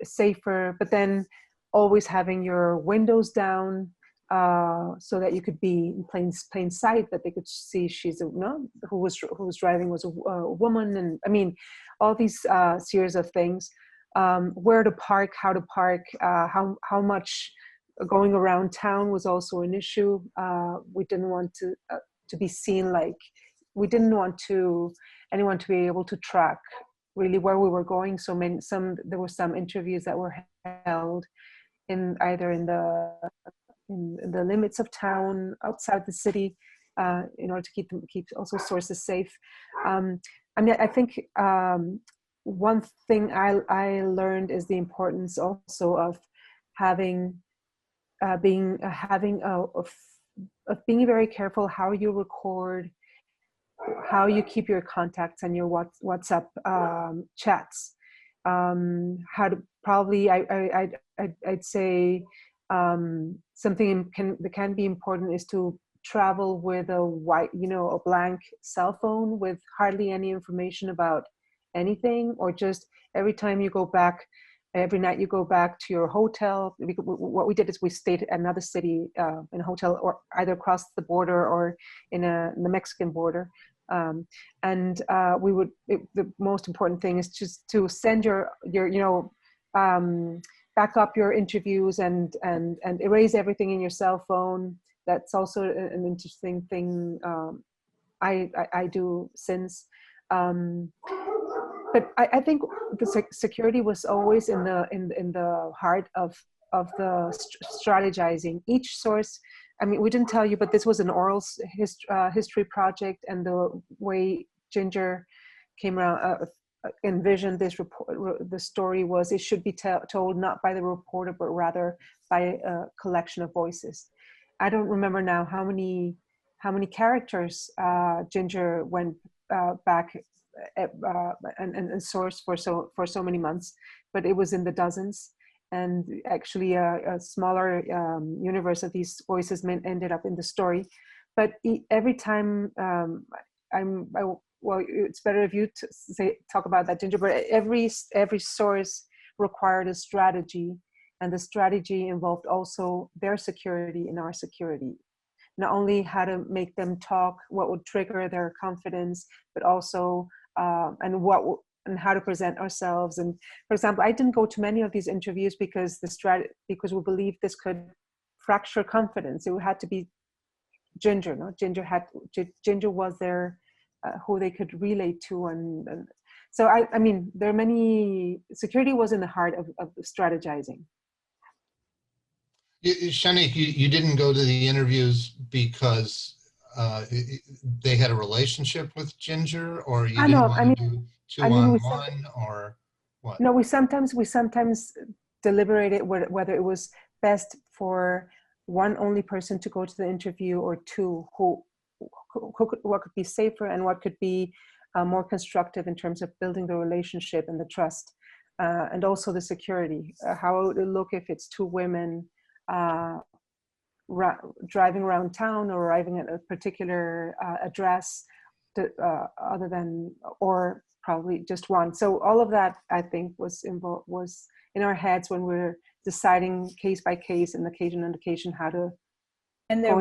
safer, but then always having your windows down so that you could be in plain sight, that they could see who was driving was a woman, and I mean all these series of things. Where to park, how to park, how much going around town was also an issue. We didn't want to be seen like, we didn't want anyone to be able to track really where we were going. So there were some interviews that were held either in the limits of town, outside the city, in order to keep also sources safe. I think one thing I learned is the importance also of being very careful how you record, how you keep your contacts and your WhatsApp chats. How to probably I'd say something that can be important is to travel with a blank cell phone with hardly any information about anything, or just every night you go back to your hotel. What we did is we stayed at another city in a hotel, or either across the border or in the Mexican border. The most important thing is just to send your back up your interviews and erase everything in your cell phone. That's also an interesting thing I do since. But I think the security was always in the heart of strategizing. Each source, I mean, we didn't tell you, but this was an oral history project, and the way Ginger came around, envisioned this report, the story was it should be told not by the reporter, but rather by a collection of voices. I don't remember now how many characters Ginger went back and sourced for so many months, but it was in the dozens. And actually a smaller universe of these voices ended up in the story. But every time well, it's better if you talk about that, Ginger, but every source required a strategy, and the strategy involved also their security and our security. Not only how to make them talk, what would trigger their confidence, but also and how to present ourselves. And for example, I didn't go to many of these interviews because we believed this could fracture confidence. It had to be Ginger. No, Ginger was there, who they could relate to, and so I mean, there are many. Security was in the heart of strategizing. Xanic, you didn't go to the interviews because they had a relationship with Ginger, or you didn't want to do two-on-one, or what? No, we sometimes deliberated whether it was best for one only person to go to the interview, or two, what could be safer and what could be more constructive in terms of building the relationship and the trust, and also the security. How it would look if it's two women driving around town or arriving at a particular address, other than, or probably just one. So all of that, I think, was in our heads when we're deciding case by case and occasion on occasion how to. And there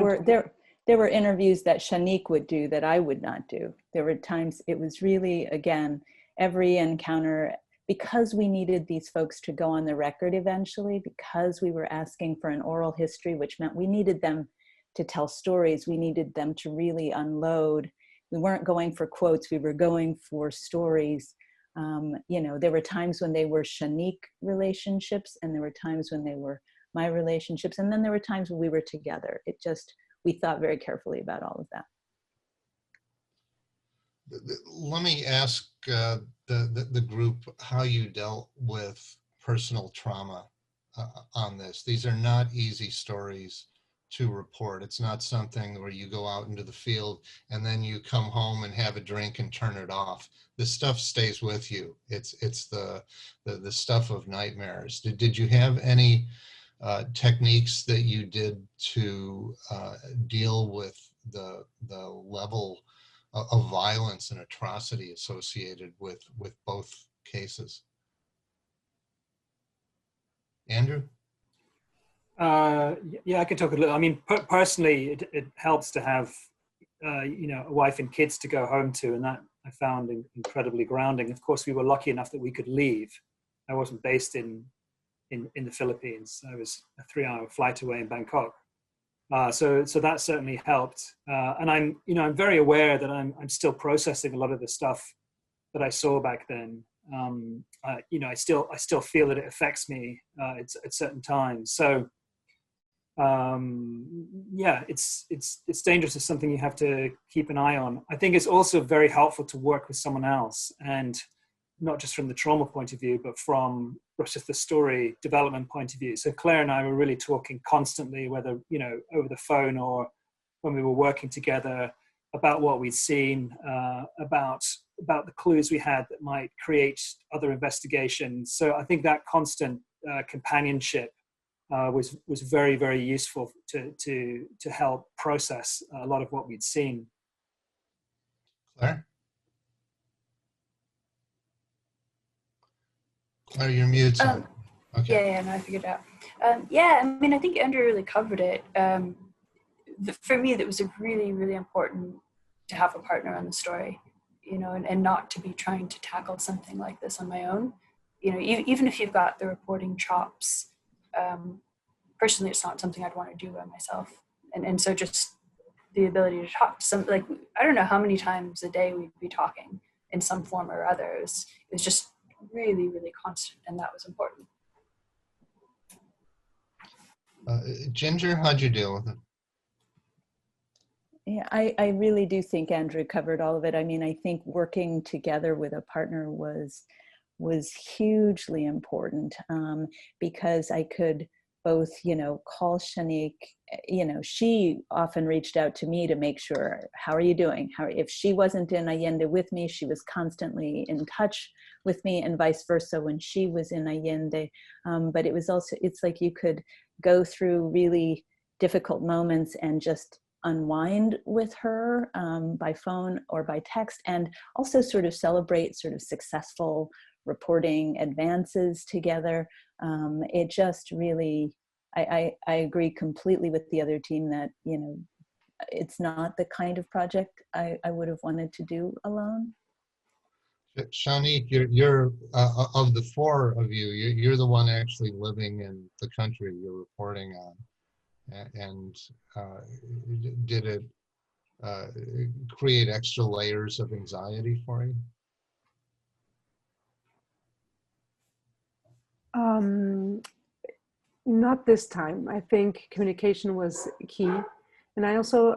were interviews that Xanic would do that I would not do. There were times it was really, again, every encounter, because we needed these folks to go on the record eventually, because we were asking for an oral history, which meant we needed them to tell stories. We needed them to really unload. We weren't going for quotes, we were going for stories. You know, there were times when they were Xanic relationships, and there were times when they were my relationships. And then there were times when we were together. We thought very carefully about all of that. Let me ask the group how you dealt with personal trauma on this. These are not easy stories to report. It's not something where you go out into the field and then you come home and have a drink and turn it off. This stuff stays with you. It's the stuff of nightmares. Did you have any techniques that you did to deal with the level of violence and atrocity associated with both cases? Andrew? Yeah, I can talk a little. I mean, personally, it helps to have you know, a wife and kids to go home to, and that I found incredibly grounding. Of course, we were lucky enough that we could leave. I wasn't based in the Philippines. I was a 3-hour flight away in Bangkok. So that certainly helped. And I'm very aware that I'm still processing a lot of the stuff that I saw back then. You know, I still feel that it affects me at certain times. So yeah, it's dangerous. It's something you have to keep an eye on. I think it's also very helpful to work with someone else, and not just from the trauma point of view, but from just the story development point of view. So Claire and I were really talking constantly, whether, you know, over the phone or when we were working together, about what we'd seen, about the clues we had that might create other investigations. So I think that constant companionship was very, very useful to help process a lot of what we'd seen. Claire? Claire, you're mute. Okay. Yeah, no, I figured it out. Yeah, I mean, I think Andrew really covered it. For me, that was really, really important to have a partner on the story, you know, and not to be trying to tackle something like this on my own. You know, even if you've got the reporting chops, personally, it's not something I'd want to do by myself. And so just the ability to talk to some, like, I don't know how many times a day we'd be talking in some form or other. It was just really, really constant, and that was important. Ginger, how'd you deal with it? Yeah, I really do think Andrew covered all of it. I mean, I think working together with a partner was hugely important, because I could both, call Xanic. She often reached out to me to make sure, how are you doing? If she wasn't in Allende with me, she was constantly in touch with me, and vice versa when she was in Allende. But it was also, it's like you could go through really difficult moments and just unwind with her by phone or by text, and also sort of celebrate sort of successful reporting advances together. It just really, I agree completely with the other team that, it's not the kind of project I would have wanted to do alone. Xanic, you're of the four of you, you're the one actually living in the country you're reporting on. And did it create extra layers of anxiety for you? Not this time. I think communication was key. And I also,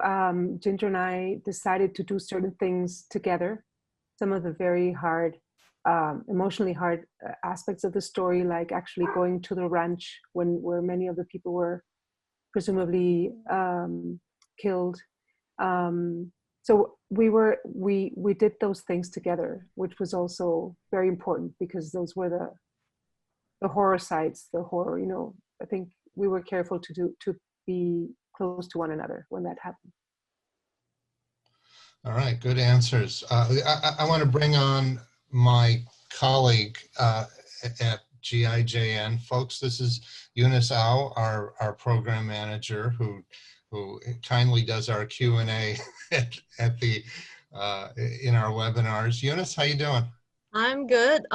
Ginger and I decided to do certain things together. Some of the very hard, emotionally hard aspects of the story, like actually going to the ranch where many of the people were presumably killed. So we did those things together, which was also very important because those were the horror sites, the horror. I think we were careful to be close to one another when that happened. All right, good answers. I want to bring on my colleague at GIJN. Folks, this is Eunice Au, our program manager, who kindly does our Q&A at the in our webinars. Eunice, how you doing? I'm good.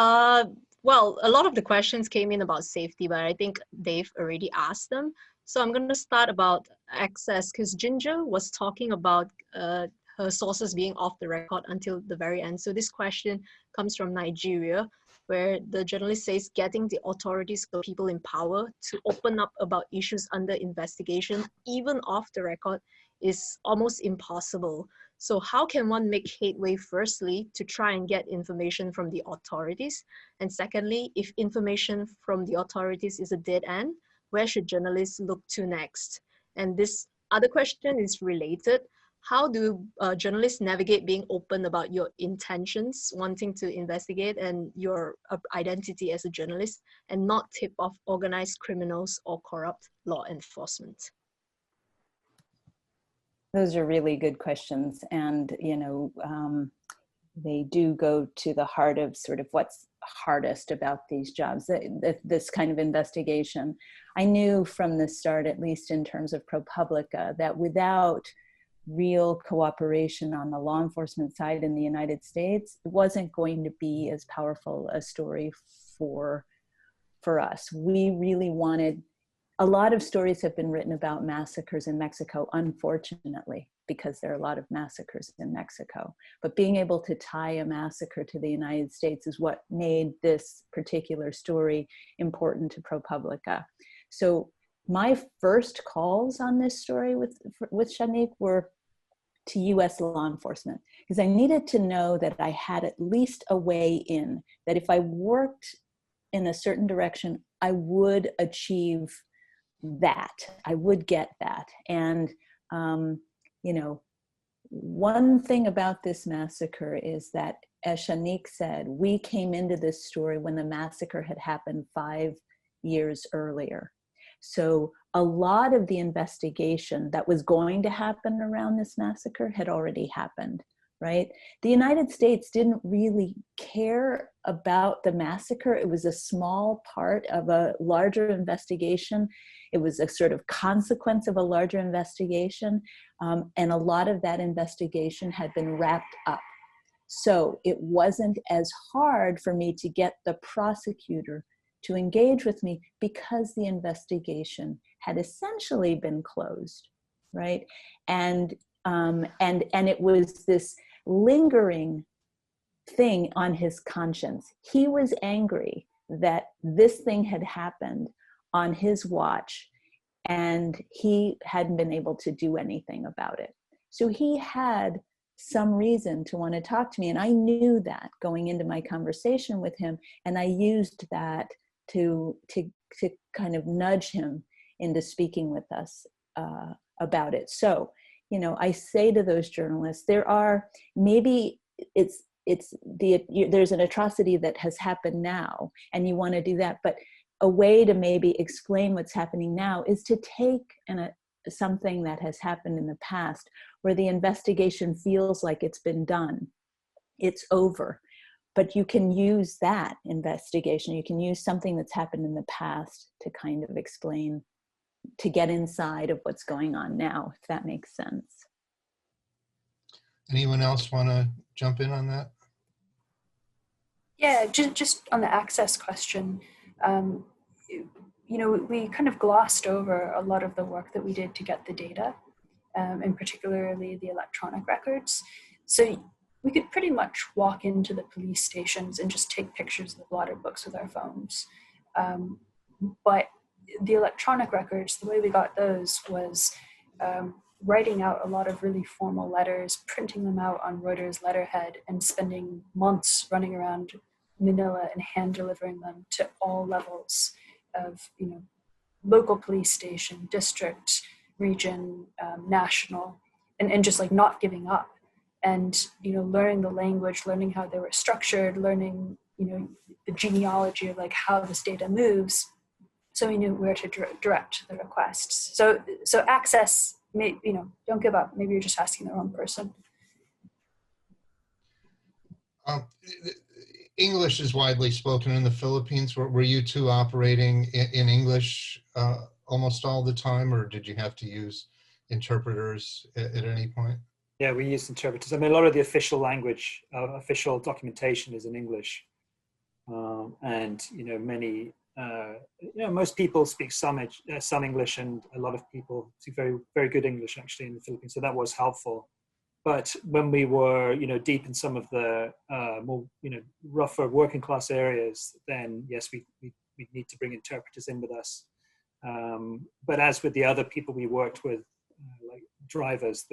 Well, a lot of the questions came in about safety, but I think they've already asked them. So I'm going to start about access, because Ginger was talking about her sources being off the record until the very end. So this question comes from Nigeria, where the journalist says getting the authorities or people in power to open up about issues under investigation, even off the record, is almost impossible. So how can one make headway, firstly, to try and get information from the authorities? And secondly, if information from the authorities is a dead end, where should journalists look to next? And this other question is related. How do journalists navigate being open about your intentions, wanting to investigate, and your identity as a journalist, and not tip off organized criminals or corrupt law enforcement? Those are really good questions. And, they do go to the heart of sort of what's hardest about these jobs, this kind of investigation. I knew from the start, at least in terms of ProPublica, that without real cooperation on the law enforcement side in the United States, it wasn't going to be as powerful a story for us. We really wanted, a lot of stories have been written about massacres in Mexico, unfortunately, because there are a lot of massacres in Mexico. But being able to tie a massacre to the United States is what made this particular story important to ProPublica. So my first calls on this story with Xanic were to US law enforcement, because I needed to know that I had at least a way in, that if I worked in a certain direction, I would achieve that, I would get that. And, one thing about this massacre is that, as Xanic said, we came into this story when the massacre had happened 5 years earlier. So a lot of the investigation that was going to happen around this massacre had already happened, right? The United States didn't really care about the massacre. It was a small part of a larger investigation. It was a sort of consequence of a larger investigation. And a lot of that investigation had been wrapped up. So it wasn't as hard for me to get the prosecutor to engage with me because the investigation had essentially been closed, right? And it was this lingering thing on his conscience. He was angry that this thing had happened on his watch, and he hadn't been able to do anything about it. So he had some reason to want to talk to me, and I knew that going into my conversation with him, and I used that to kind of nudge him into speaking with us about it. So, you know, I say to those journalists, there are, maybe there's an atrocity that has happened now, and you want to do that, but a way to maybe explain what's happening now is to take something that has happened in the past, where the investigation feels like it's been done, it's over, but you can use that investigation, you can use something that's happened in the past to kind of explain, to get inside of what's going on now, if that makes sense. Anyone else want to jump in on that? Yeah, just on the access question, you know, we kind of glossed over a lot of the work that we did to get the data, and particularly the electronic records. So we could pretty much walk into the police stations and just take pictures of the blotter books with our phones. But the electronic records, the way we got those was writing out a lot of really formal letters, printing them out on Reuters letterhead, and spending months running around Manila and hand delivering them to all levels of, you know, local police station, district, region, national, and just like not giving up, and, you know, learning the language, learning how they were structured, learning, you know, the genealogy of like how this data moves, so we knew where to direct the requests. So access, you know, don't give up. Maybe you're just asking the wrong person. English is widely spoken in the Philippines. Were you two operating in English almost all the time, or did you have to use interpreters at any point? Yeah, we used interpreters. I mean, a lot of the official language, official documentation is in English. And, you know, many, you know, most people speak some English, and a lot of people speak very, very good English actually in the Philippines. So that was helpful. But when we were, you know, deep in some of the more, you know, rougher working class areas, then yes, we need to bring interpreters in with us. But as with the other people we worked with, like drivers,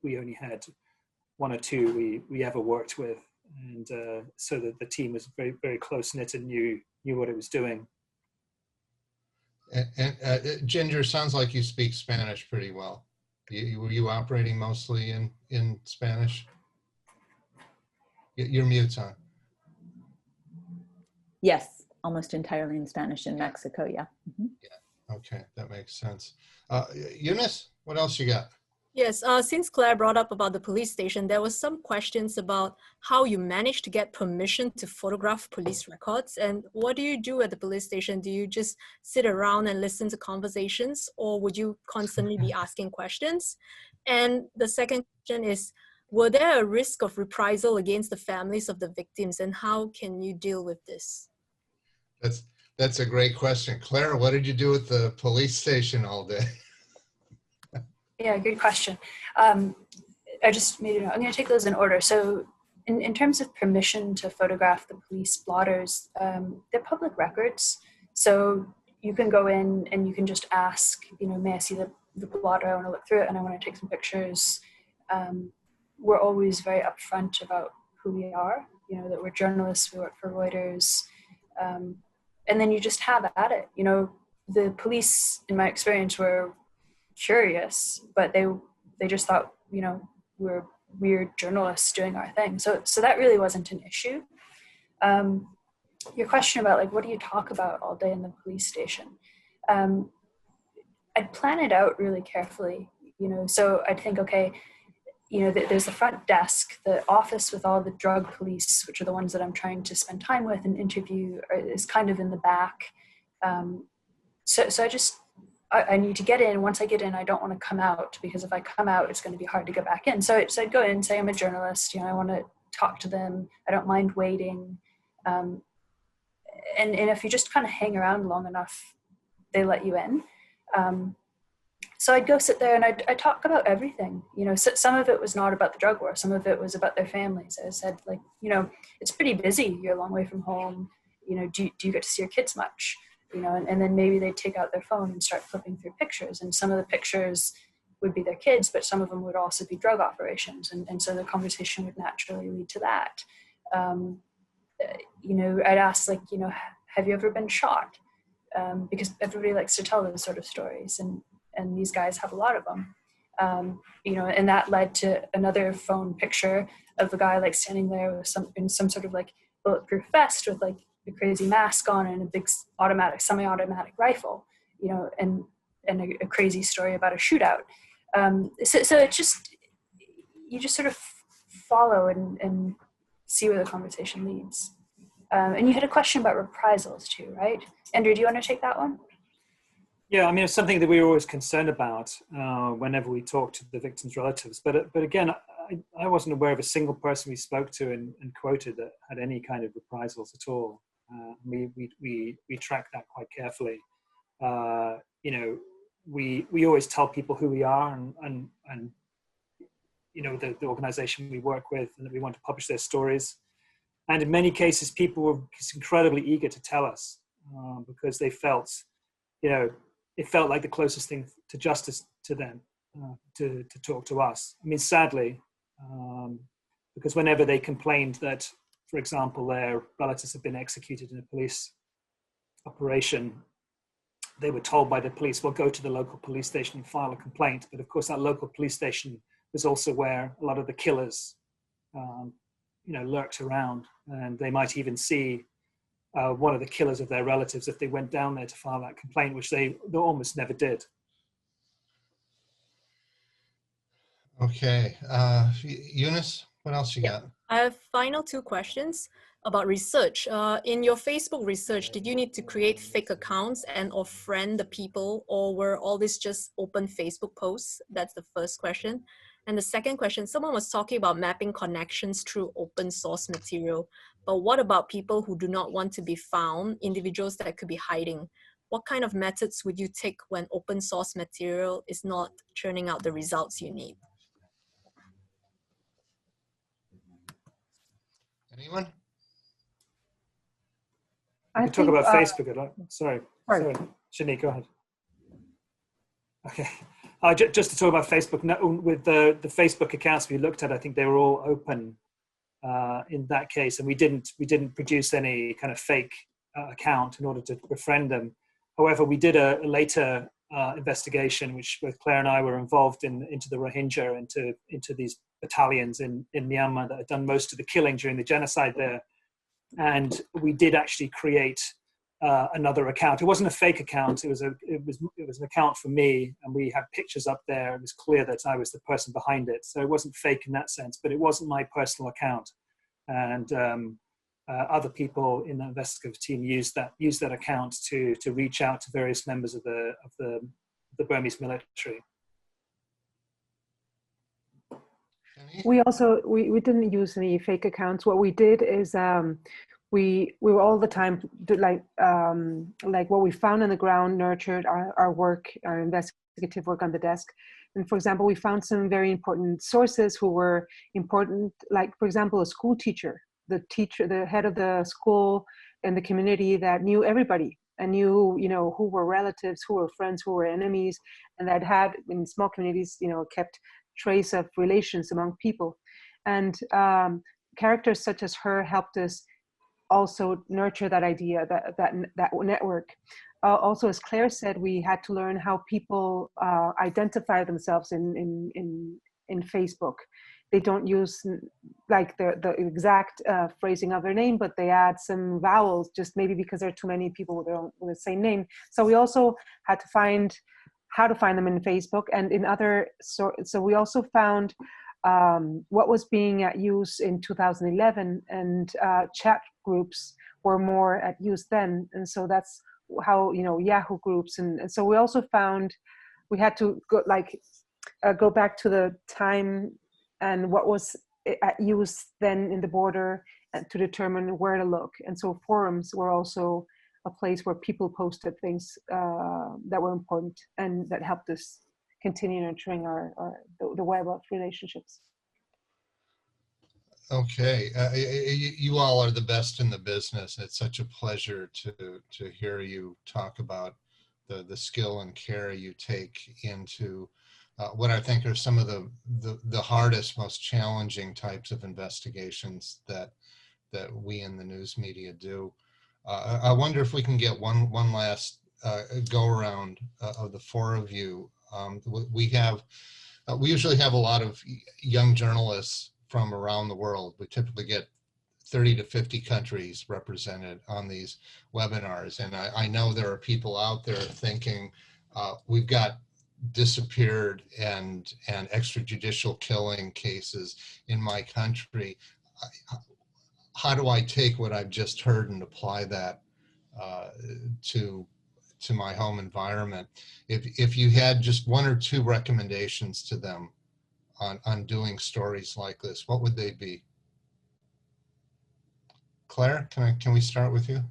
we only had one or two we ever worked with, and so that the team was very, very close knit and knew what it was doing. And Ginger, sounds like you speak Spanish pretty well. Were you operating mostly in Spanish? Your mute's on. Yes, almost entirely in Spanish in Mexico, yeah. Mm-hmm. Yeah, okay, that makes sense. Eunice, what else you got? Yes, since Claire brought up about the police station, there was some questions about how you managed to get permission to photograph police records, and what do you do at the police station? Do you just sit around and listen to conversations, or would you constantly be asking questions? And the second question is, were there a risk of reprisal against the families of the victims, and how can you deal with this? That's a great question. Claire, what did you do at the police station all day? Yeah, good question. I just made it. I'm going to take those in order. So in terms of permission to photograph the police blotters, they're public records. So you can go in and you can just ask, you know, may I see the blotter? I want to look through it and I want to take some pictures. We're always very upfront about who we are, you know, that we're journalists, we work for Reuters. And then you just have at it. You know, the police, in my experience, were curious, but they just thought, you know, we're weird journalists doing our thing. So that really wasn't an issue. Your question about like, what do you talk about all day in the police station? I'd plan it out really carefully, you know, so I'd think, okay, you know, there's the front desk, the office with all the drug police, which are the ones that I'm trying to spend time with and interview, is kind of in the back. So I need to get in. Once I get in, I don't want to come out, because if I come out, it's going to be hard to get back in. So I'd go in, say I'm a journalist, you know, I want to talk to them. I don't mind waiting. And if you just kind of hang around long enough, they let you in. So I'd go sit there and I'd talk about everything. You know, so some of it was not about the drug war. Some of it was about their families. I said, like, you know, it's pretty busy. You're a long way from home. You know, do you get to see your kids much? you know, and then maybe they'd take out their phone and start flipping through pictures, and some of the pictures would be their kids, but some of them would also be drug operations, and so the conversation would naturally lead to that. You know, I'd ask, like, you know, have you ever been shot? Because everybody likes to tell those sort of stories, and these guys have a lot of them. You know, and that led to another phone picture of a guy like standing there with in some sort of like bulletproof vest with like a crazy mask on and a big semi-automatic rifle, you know, and a crazy story about a shootout. So it just, you just sort of follow and see where the conversation leads. And you had a question about reprisals too, right? Andrew, do you want to take that one? Yeah, I mean, it's something that we were always concerned about whenever we talked to the victims' relatives. But again, I wasn't aware of a single person we spoke to and quoted that had any kind of reprisals at all. We track that quite carefully. You know, we always tell people who we are and you know, the organization we work with, and that we want to publish their stories. And in many cases, people were just incredibly eager to tell us because they felt, you know, it felt like the closest thing to justice to them to talk to us. I mean, sadly, because whenever they complained that, for example, their relatives had been executed in a police operation, they were told by the police, well, go to the local police station and file a complaint. But of course, that local police station was also where a lot of the killers, you know, lurked around, and they might even see one of the killers of their relatives if they went down there to file that complaint, which they almost never did. Okay, Eunice, what else you got? I have final two questions about research. In your Facebook research, did you need to create fake accounts and or friend the people, or were all this just open Facebook posts? That's the first question. And the second question, someone was talking about mapping connections through open source material, but what about people who do not want to be found, individuals that could be hiding? What kind of methods would you take when open source material is not churning out the results you need? Anyone? We can talk about Facebook a lot. Sorry, Xanic, go ahead. Okay, just to talk about Facebook, with the Facebook accounts we looked at, I think they were all open in that case, and we didn't produce any kind of fake account in order to befriend them. However, we did a later investigation, which both Clare and I were involved in, into the Rohingya, into these battalions in Myanmar that had done most of the killing during the genocide there. And we did actually create another account. It wasn't a fake account. It was an account for me, and we had pictures up there. It was clear that I was the person behind it. So it wasn't fake in that sense, but it wasn't my personal account. And other people in the investigative team used that account to reach out to various members of the Burmese military. We didn't use any fake accounts. What we did is we were all the time like what we found on the ground nurtured our work, our investigative work on the desk. And for example, we found some very important sources who were important, like for example, a school teacher, the head of the school and the community that knew everybody and knew, you know, who were relatives, who were friends, who were enemies, and that had in small communities, you know, kept trace of relations among people. And characters such as her helped us also nurture that idea, that network. Also, as Clare said, we had to learn how people identify themselves in Facebook. They don't use like the exact phrasing of their name, but they add some vowels, just maybe because there are too many people with the same name. So we also had to find how to find them in Facebook and in other. So we also found what was being at use in 2011, and chat groups were more at use then. And so that's how, you know, Yahoo groups. And so we also found we had to go back to the time and what was at use then in the border to determine where to look. And so forums were also a place where people posted things that were important and that helped us continue nurturing the web of relationships. Okay, you all are the best in the business. It's such a pleasure to hear you talk about the skill and care you take into what I think are some of the hardest, most challenging types of investigations that we in the news media do. I wonder if we can get one last go around of the four of you. We usually have a lot of young journalists from around the world. We typically get 30 to 50 countries represented on these webinars. And I know there are people out there thinking, we've got disappeared and extrajudicial killing cases in my country. How do I take what I've just heard and apply that to my home environment? If you had just one or two recommendations to them on doing stories like this, what would they be? Claire, can we start with you?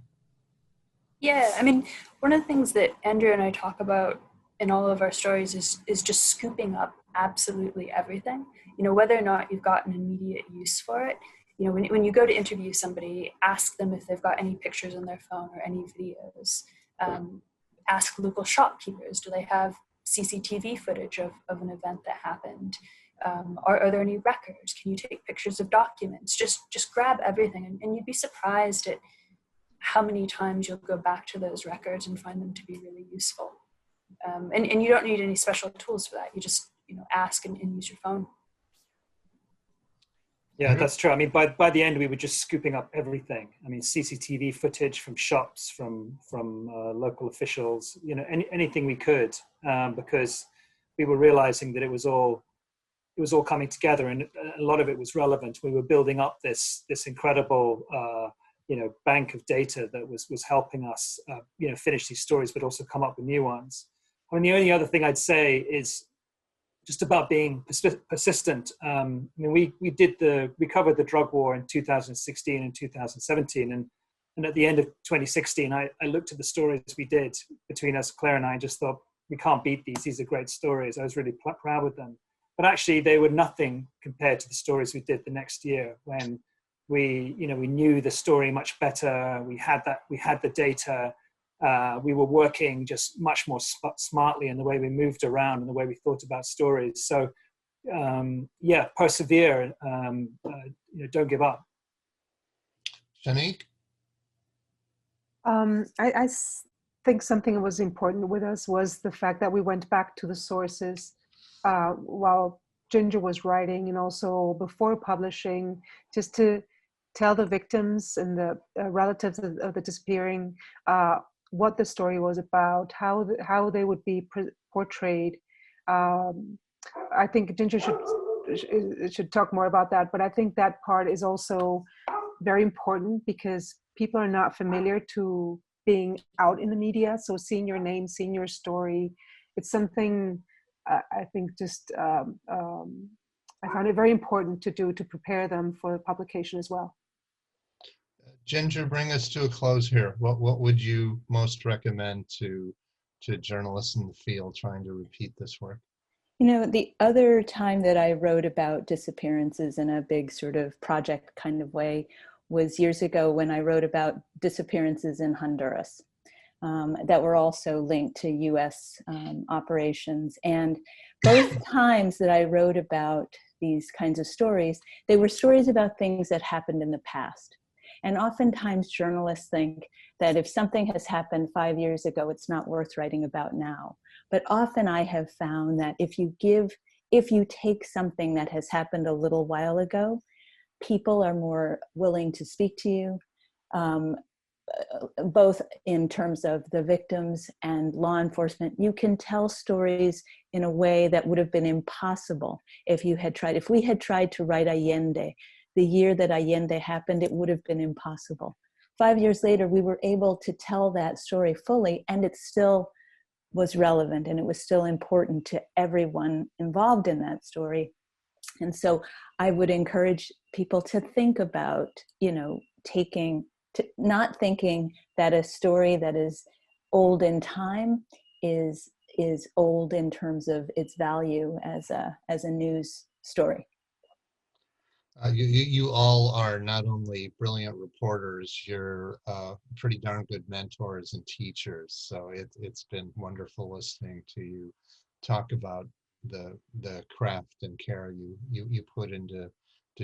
Yeah, I mean, one of the things that Andrew and I talk about in all of our stories is just scooping up absolutely everything. You know, whether or not you've got an immediate use for it. You know, when you go to interview somebody, ask them if they've got any pictures on their phone or any videos. Ask local shopkeepers, do they have CCTV footage of an event that happened? Are there any records? Can you take pictures of documents? Just grab everything, and you'd be surprised at how many times you'll go back to those records and find them to be really useful. And you don't need any special tools for that. You just ask and use your phone. Yeah, that's true. I mean, by the end, we were just scooping up everything. I mean, CCTV footage from shops, from local officials, anything we could, because we were realizing that it was all coming together, and a lot of it was relevant. We were building up this incredible, bank of data that was helping us, finish these stories, but also come up with new ones. I mean, the only other thing I'd say is just about being persistent. I mean, we covered the drug war in 2016 and 2017, and at the end of 2016, I looked at the stories we did between us, Claire and I, and just thought, we can't beat these. These are great stories. I was really proud with them. But actually, they were nothing compared to the stories we did the next year, when we knew the story much better. We had the data. We were working just much more smartly in the way we moved around and the way we thought about stories. So, persevere. Don't give up. Xanic? I think something that was important with us was the fact that we went back to the sources while Ginger was writing, and also before publishing, just to tell the victims and the relatives of the disappearing what the story was about, how they would be portrayed. I think Ginger should talk more about that, but I think that part is also very important because people are not familiar to being out in the media. So seeing your name, seeing your story, it's something I think just I found it very important to do to prepare them for publication as well. Ginger, bring us to a close here. What would you most recommend to journalists in the field trying to repeat this work? The other time that I wrote about disappearances in a big sort of project kind of way was years ago when I wrote about disappearances in Honduras that were also linked to US operations. And both times that I wrote about these kinds of stories, they were stories about things that happened in the past. And oftentimes journalists think that if something has happened 5 years ago, it's not worth writing about now. But often I have found that if you take something that has happened a little while ago, people are more willing to speak to you, both in terms of the victims and law enforcement. You can tell stories in a way that would have been impossible if we had tried to write Allende. The year that Allende happened, it would have been impossible. 5 years later, we were able to tell that story fully, and it still was relevant, and it was still important to everyone involved in that story. And so I would encourage people to think about, not thinking that a story that is old in time is old in terms of its value as a news story. You all are not only brilliant reporters, you're pretty darn good mentors and teachers. So it's been wonderful listening to you talk about the craft and care you put into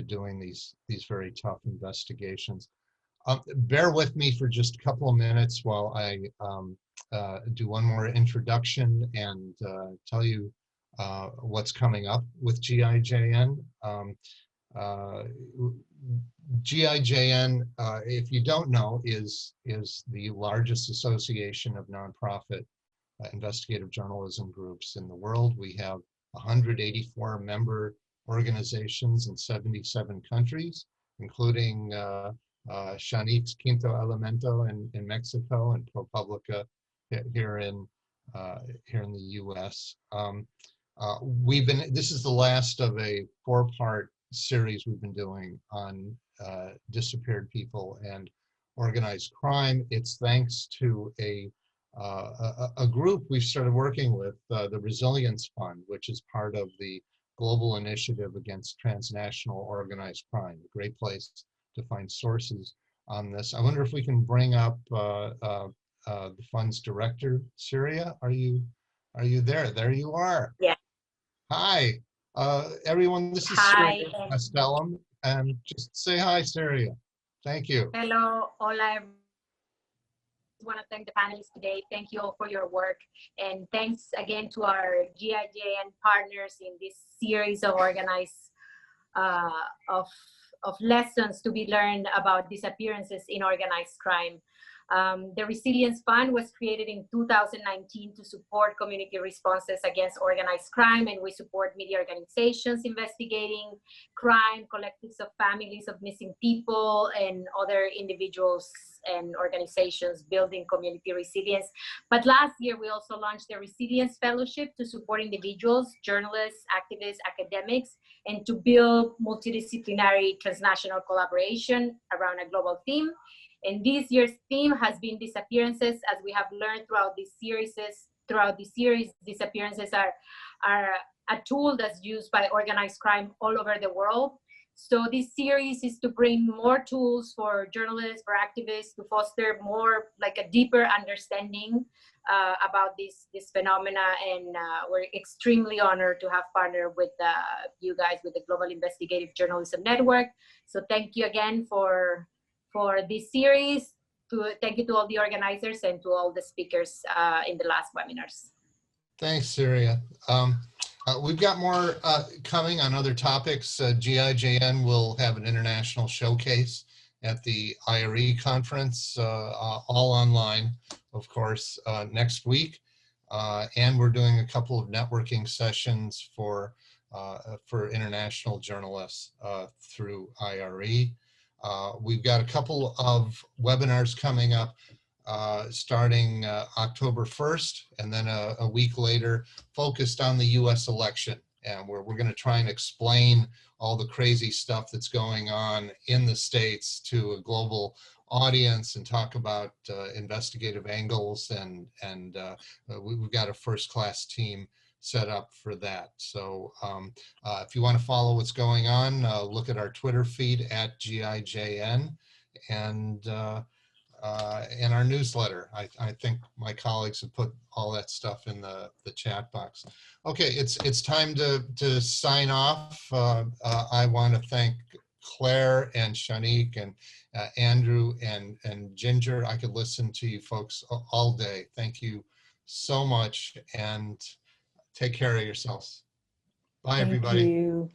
doing these very tough investigations. Bear with me for just a couple of minutes while I do one more introduction and tell you what's coming up with GIJN. GIJN, if you don't know, is the largest association of nonprofit investigative journalism groups in the world. We have 184 member organizations in 77 countries, including Xanic's Quinto Elemento in Mexico and ProPublica here in the U.S. This is the last of a 4-part series we've been doing on disappeared people and organized crime. It's thanks to a group we've started working with, the Resilience Fund, which is part of the Global Initiative Against Transnational Organized Crime. A great place to find sources on this. I wonder if we can bring up the fund's director, Syria. Are you there? There you are. Yeah. Hi, everyone. This is Hi. Syria Castellum, and just say hi, Syria. Thank you. Hello, hola. I want to thank the panelists today. Thank you all for your work, and thanks again to our GIJN partners in this series of organized of lessons to be learned about disappearances in organized crime. The Resilience Fund was created in 2019 to support community responses against organized crime, and we support media organizations investigating crime, collectives of families of missing people, and other individuals and organizations building community resilience. But last year, we also launched the Resilience Fellowship to support individuals, journalists, activists, academics, and to build multidisciplinary transnational collaboration around a global theme. And this year's theme has been disappearances. As we have learned throughout this series, disappearances are a tool that's used by organized crime all over the world. So this series is to bring more tools for journalists, for activists, to foster more, like a deeper understanding about this phenomena. And we're extremely honored to have partnered with you guys, with the Global Investigative Journalism Network. So thank you again for this series. Thank you to all the organizers and to all the speakers in the last webinars. Thanks, Syria. We've got more coming on other topics. GIJN will have an international showcase at the IRE conference, all online, of course, next week. And we're doing a couple of networking sessions for international journalists through IRE. We've got a couple of webinars coming up starting October 1st, and then a week later focused on the US election. And we're going to try and explain all the crazy stuff that's going on in the States to a global audience and talk about investigative angles. And we've got a first-class team set up for that. So if you want to follow what's going on, look at our Twitter feed at GIJN and our newsletter. I think my colleagues have put all that stuff in the chat box. Okay, it's time to sign off. I want to thank Clare and Xanic and Andrew and Ginger. I could listen to you folks all day. Thank you so much, and take care of yourselves. Bye, everybody. Thank you.